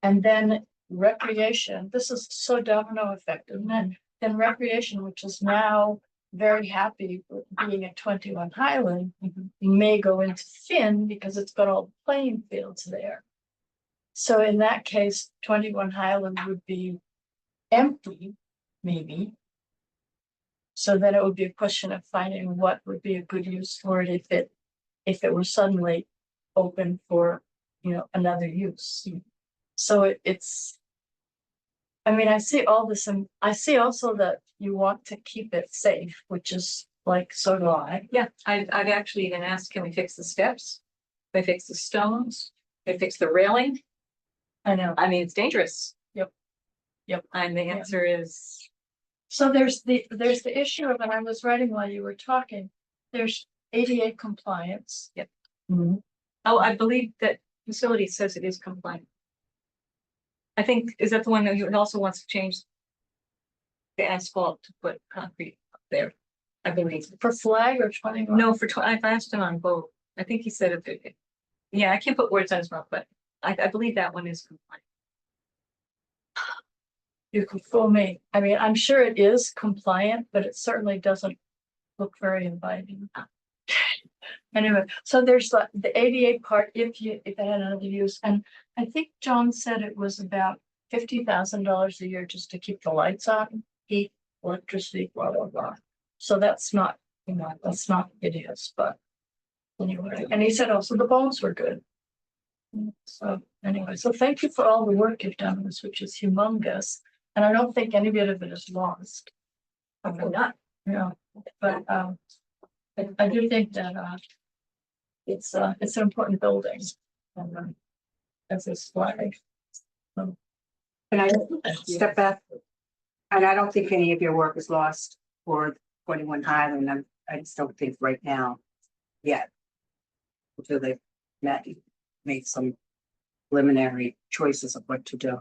And then recreation, this is so domino effect, isn't it? Then recreation, which is now very happy with being at 21 Highland, may go into Finn because it's got all the playing fields there. So in that case, 21 Highland would be empty, maybe. So then it would be a question of finding what would be a good use for it if it were suddenly open for, another use. So it's, I mean, I see all this and I see also that you want to keep it safe, which is like, so do I. Yeah, I've actually even asked, can we fix the steps? Can we fix the stones? Can we fix the railing? I know. I mean, it's dangerous. Yep. And the answer is, So there's the issue of, and I was writing while you were talking, there's ADA compliance. Yep. Mhm. oh, I believe that facility says it is compliant. I think, is that the one that also wants to change the asphalt to put concrete up there? I believe. For flag or 21? No, I've asked him on both. I think he said it. Yeah, I can't put words on his mouth, but I believe that one is compliant. You could fool me. I mean, I'm sure it is compliant, but it certainly doesn't look very inviting. Anyway, so there's the ADA part, if it had another use, and I think John said it was about $50,000 a year just to keep the lights on, heat, electricity, blah, blah, blah. So that's not, that's not hideous, but anyway, and he said also the bones were good. So anyway, so thank you for all the work you've done on this, which is humongous, and I don't think any bit of it is lost. Hopefully not. Yeah, but I do think that it's an important building. As this flag. Can I step back? And I don't think any of your work is lost for 21 Highland. I just don't think right now yet. Until they've made some preliminary choices of what to do.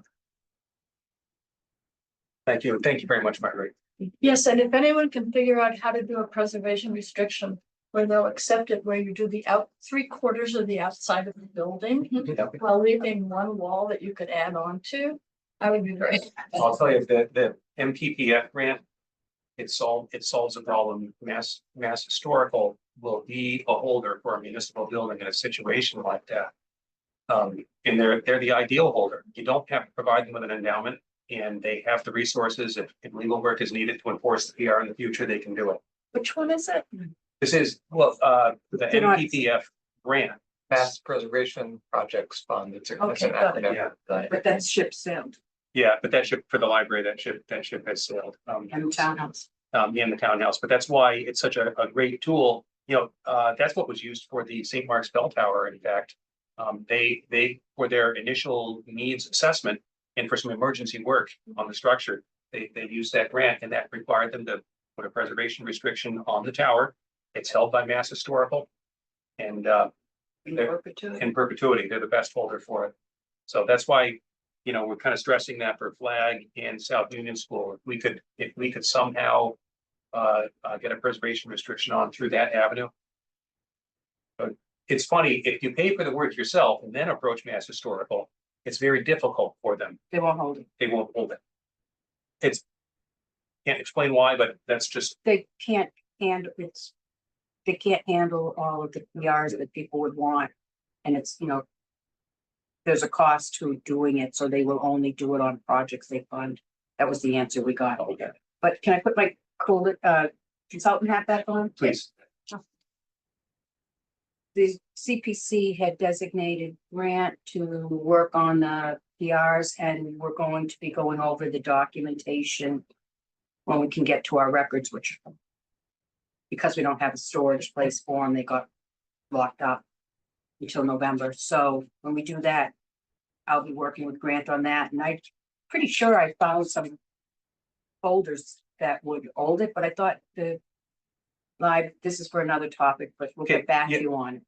Thank you. Thank you very much, Margaret. Yes, and if anyone can figure out how to do a preservation restriction where they'll accept it, where you do the 3/4 of the outside of the building while leaving one wall that you could add on to, I would be very. I'll tell you, the MPPF grant, it solves the problem. Mass Historical will be a holder for a municipal building in a situation like that. And they're the ideal holder. You don't have to provide them with an endowment, and they have the resources. If legal work is needed to enforce the PR in the future, they can do it. Which one is it? This is, the MPPF grant. Mass Preservation Projects Fund, it's an Okay, got it. acronym. Yeah. Got But it. that ship sailed Yeah, but that ship for the library, that ship has sailed. and townhouse. In the townhouse, but that's why it's such a great tool. That's what was used for the St. Mark's Bell Tower. In fact, they for their initial needs assessment and for some emergency work on the structure, they used that grant, and that required them to put a preservation restriction on the tower. It's held by Mass Historical, and in perpetuity, they're the best holder for it. So that's why, we're kind of stressing that for Flag and South Union School. If we could somehow get a preservation restriction on through that avenue, it's funny, if you pay for the work yourself and then approach Mass Historical, it's very difficult for them. They won't hold it. They won't hold it. It's, can't explain why, but that's just, They can't handle it's. They can't handle all of the PRs that people would want. And it's, you know. There's a cost to doing it, so they will only do it on projects they fund. That was the answer we got. okay, But can I put my consultant hat back on? please. The CPC had designated Grant to work on the PRs, and we're going to be going over the documentation when we can get to our records, which because we don't have a storage place for them, they got locked up until November. So when we do that, I'll be working with Grant on that, and I'm pretty sure I found some folders that would hold it, but I thought this is for another topic, but we'll Okay, get back yeah. to you on it.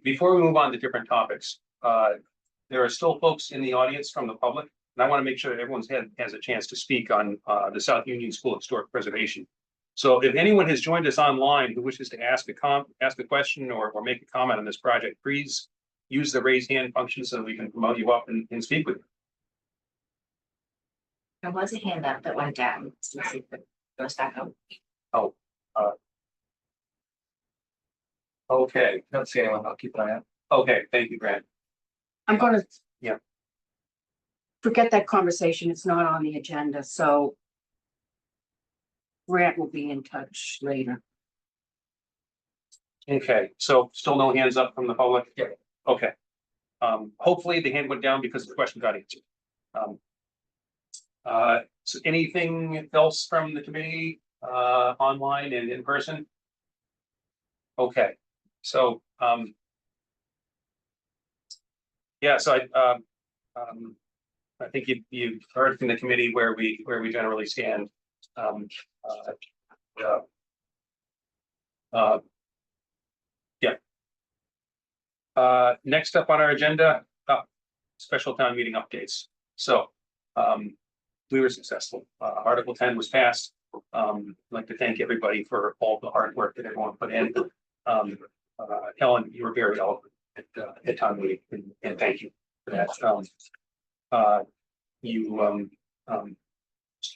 Before we move on to different topics, there are still folks in the audience from the public, and I want to make sure that everyone's has a chance to speak on the South Union School of Historic Preservation. So if anyone has joined us online who wishes to ask a question or make a comment on this project, please use the raise hand function so that we can promote you up and speak with you. There was a hand up that went down. Let's see if it goes back up. Okay, Don't see anyone, I'll keep an eye out. okay, thank you, Grant. I'm gonna. Yeah. Forget that conversation, it's not on the agenda, so. Grant will be in touch later. Okay, so still no hands up from the public? Yeah. Okay. Hopefully the hand went down because the question got answered. So anything else from the committee, online and in person? Okay, so, yeah, so I think you've heard from the committee where we generally stand. Next up on our agenda, special town meeting updates. So, we were successful. Article 10 was passed. I'd like to thank everybody for all the hard work that everyone put in. Helen, you were very eloquent at town meeting, and thank you for that.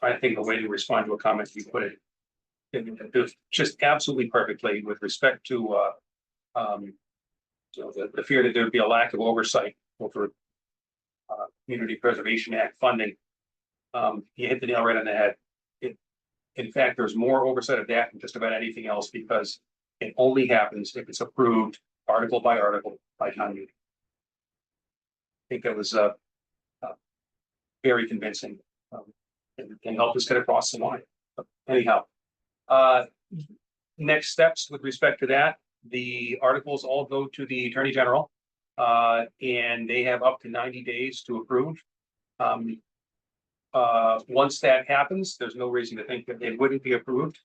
Trying to think of a way to respond to a comment you put it was just absolutely perfectly with respect to the fear that there'd be a lack of oversight over Community Preservation Act funding. You hit the nail right on the head. In fact, there's more oversight of that than just about anything else because it only happens if it's approved article by town meeting. I think that was very convincing and helped us get across the line. Anyhow, next steps with respect to that, the articles all go to the Attorney General and they have up to 90 days to approve. Once that happens, there's no reason to think that it wouldn't be approved.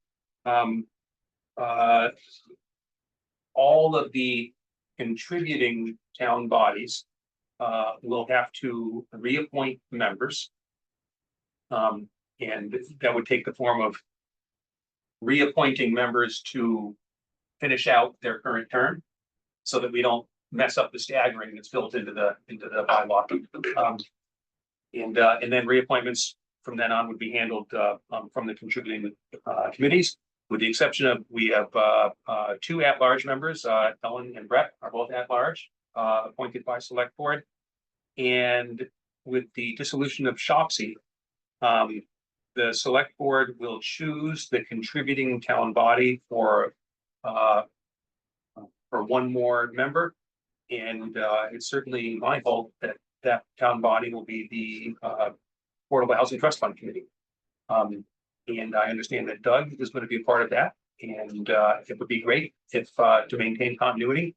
All of the contributing town bodies will have to reappoint members. And that would take the form of reappointing members to finish out their current term so that we don't mess up the staggering that's built into the bylaw. And then reappointments from then on would be handled from the contributing committees, with the exception of we have two at-large members, Ellen and Brett are both at-large, appointed by Select Board. And with the dissolution of SHOPSI, the Select Board will choose the contributing town body for one more member. And it's certainly my hope that that town body will be the Affordable Housing Trust Fund Committee. And I understand that Doug is going to be a part of that. And it would be great if to maintain continuity,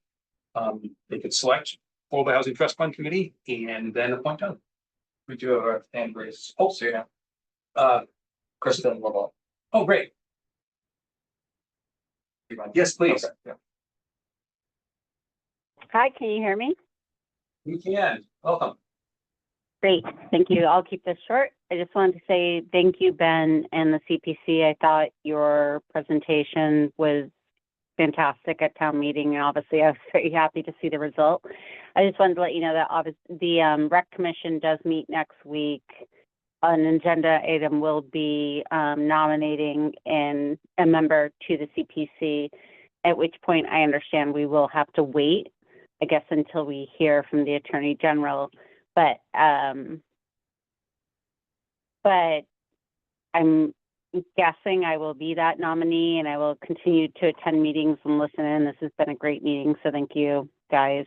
they could select Affordable Housing Trust Fund Committee and then appoint Doug. We do have our hand raised. Oh, So, yeah, Kristen. Lavelle. Oh, great. Yes, please. Okay, yeah. Hi, can you hear me? You can. Welcome. Great, thank you. I'll keep this short. I just wanted to say thank you, Ben and the CPC. I thought your presentation was fantastic at town meeting, and obviously I was very happy to see the result. I just wanted to let you know that the rec commission does meet next week. An agenda item will be nominating a member to the CPC, at which point I understand we will have to wait, I guess, until we hear from the Attorney General. But I'm guessing I will be that nominee, and I will continue to attend meetings and listen in. This has been a great meeting, so thank you guys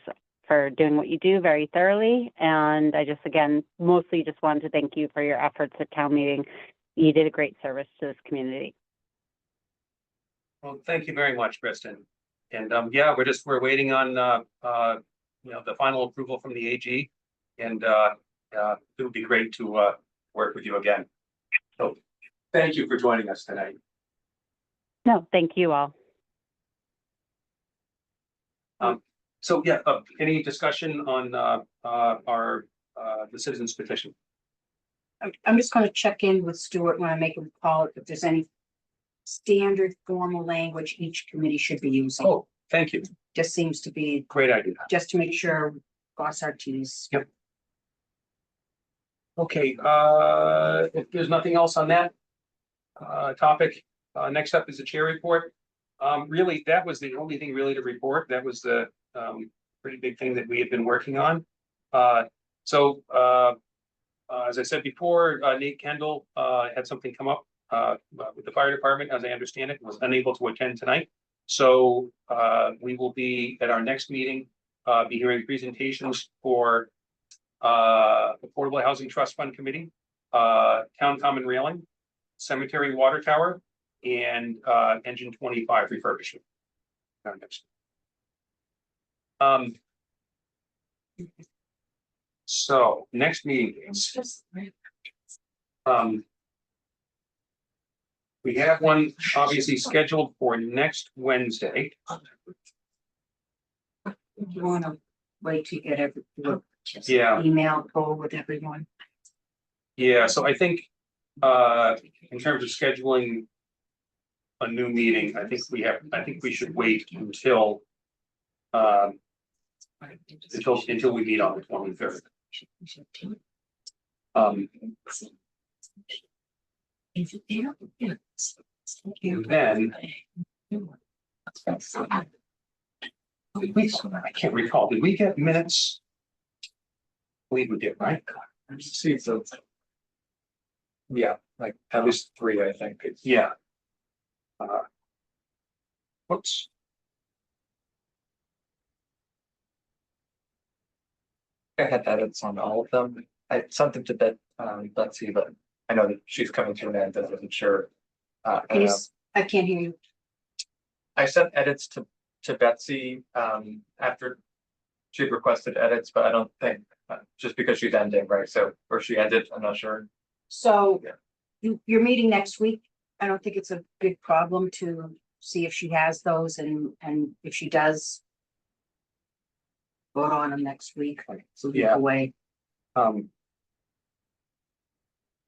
for doing what you do very thoroughly. And I just, again, mostly just wanted to thank you for your efforts at town meeting. You did a great service to this community. Well, thank you very much, Kristen. And yeah, we're waiting on the final approval from the AG. And it would be great to work with you again. So thank you for joining us tonight. No, thank you all. So yeah, any discussion on the citizens petition? I'm just gonna check in with Stuart when I make a call, if there's any standard formal language each committee should be using. Oh, thank you. Just seems to be, Great idea. just to make sure cross our Ts. Yep. Okay, if there's nothing else on that topic, next up is the chair report. Really, that was the only thing really to report. That was the pretty big thing that we had been working on. As I said before, Nate Kendall had something come up with the fire department, as I understand it, was unable to attend tonight. So we will be at our next meeting, be hearing presentations for Affordable Housing Trust Fund Committee, Town Common Railing, Cemetery Water Tower, and Engine 25 refurbishment. Our next. So next meeting dates. We have one obviously scheduled for next Wednesday. You wanna wait to get every Yeah. email go with everyone? Yeah, so I think in terms of scheduling a new meeting, I think we should wait until we meet on the 23rd. And then I can't recall, did we get minutes? I believe we did, right? See, so. Yeah, like at least 3, I think. Yeah. Whoops. I had edits on all of them. I sent them to Betsy, but I know that she's coming to an end, and I wasn't sure. I don't know. Yes, I can't hear you. I sent edits to Betsy after she'd requested edits, but I don't think just because she's ending, right? So, or she ended, I'm not sure. So Yeah. you're meeting next week. I don't think it's a big problem to see if she has those and if she does, vote on them next week. So Yeah. away. I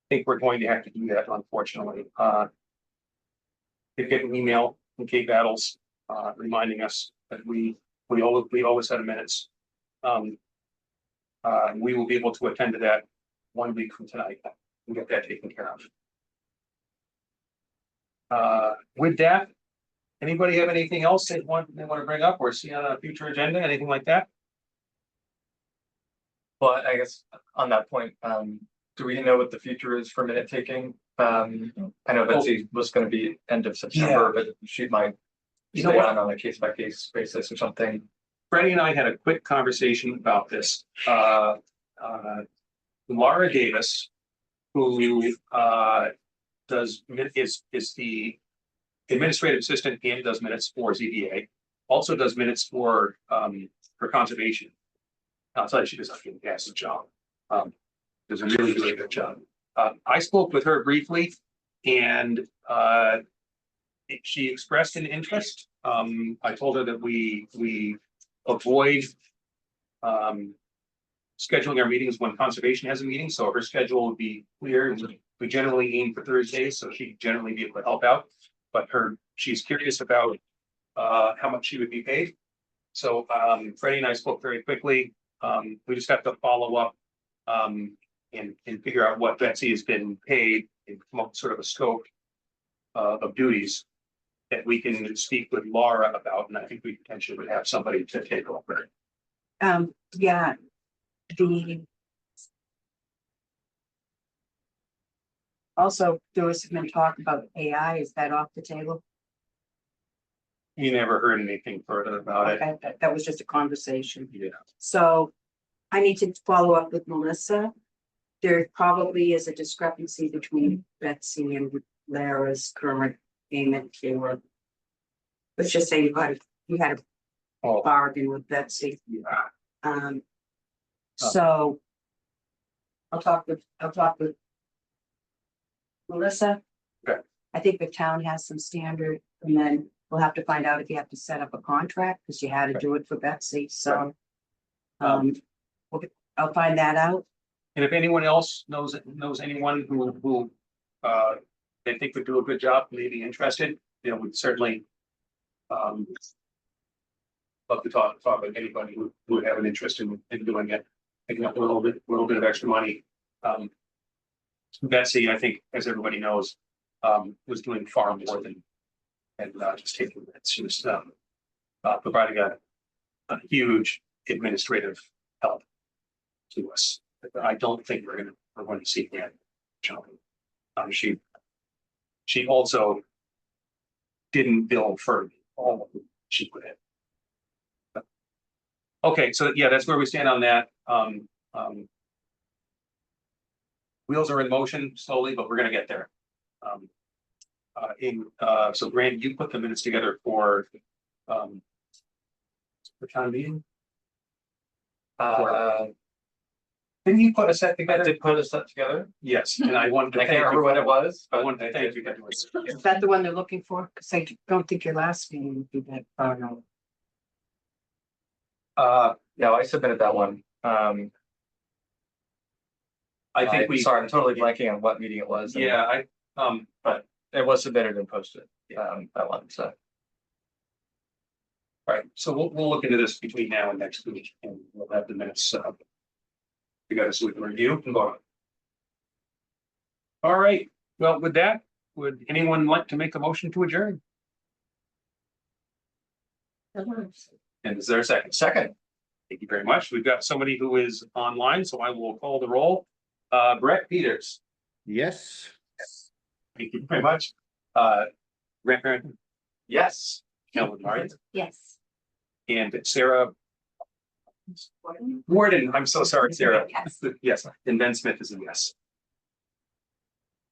think we're going to have to do that, unfortunately. Did get an email from Kate Battles, reminding us that we always had minutes. We will be able to attend to that 1 week from tonight and get that taken care of. With that, anybody have anything else they want to bring up or see on a future agenda, anything like that? Well, I guess on that point, do we know what the future is for minute taking? I know Betsy was gonna be end of September, but she might You know stay what? on a case by case basis or something. Freddie and I had a quick conversation about this. Laura Davis, who is the administrative assistant and does minutes for ZBA, also does minutes for conservation. I'll tell you, she does a fantastic job. Does a really, really good job. I spoke with her briefly and she expressed an interest. I told her that we avoid scheduling our meetings when conservation has a meeting, so her schedule would be clear. We generally aim for Thursdays, so she'd generally be able to help out. But she's curious about how much she would be paid. So, Freddie and I spoke very quickly. We just have to follow up, and figure out what Betsy has been paid and come up with sort of a scope of duties that we can speak with Laura about, and I think we potentially would have somebody to take over. Yeah, the. Also, there was been talk about AI, is that off the table? You never heard anything further about it. Okay, that was just a conversation. Yeah. So I need to follow up with Melissa. There probably is a discrepancy between Betsy and Lara's current payment for. Let's just say you had a Oh, bargain with Betsy. yeah. So. I'll talk with Melissa. Okay. I think the town has some standard, and then we'll have to find out if you have to set up a contract, because you had to do it for Betsy, so. I'll find that out. And if anyone else knows anyone who they think would do a good job, may be interested, we'd certainly love to talk with anybody who would have an interest in doing it, picking up a little bit of extra money. Betsy, I think, as everybody knows, was doing far more than just taking it. She was providing a huge administrative help to us. I don't think we're going to see that. She also didn't bill for all of it she put in. Okay, so yeah, that's where we stand on that. Wheels are in motion slowly, but we're gonna get there. So Grant, you put the minutes together for town meeting? Didn't you put a set I together? did put a set together. Yes, and I wanted to I thank can't remember you. what it was, I but wanted to thank you. Is that the one they're looking for? Because I don't think your last meeting would be that far out. yeah, I submitted that one. I think we. Sorry, I'm totally blanking on what meeting it was. Yeah, But it was submitted and posted, that one, so. right, so we'll look into this between now and next week, and we'll have the minutes together so we can review and vote. All right, well, with that, would anyone like to make a motion to adjourn? And is there a second? Second, Thank you very much. We've got somebody who is online, so I will call the roll. Brett Peters, Yes. thank you very much. Grant Barrington, yes. Ellen Martin, Yes. and Sarah Warden. I'm so sorry, Sarah. Yes. Yes, and Ben Smith is a yes.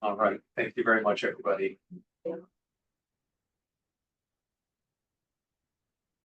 All right, thank you very much, everybody.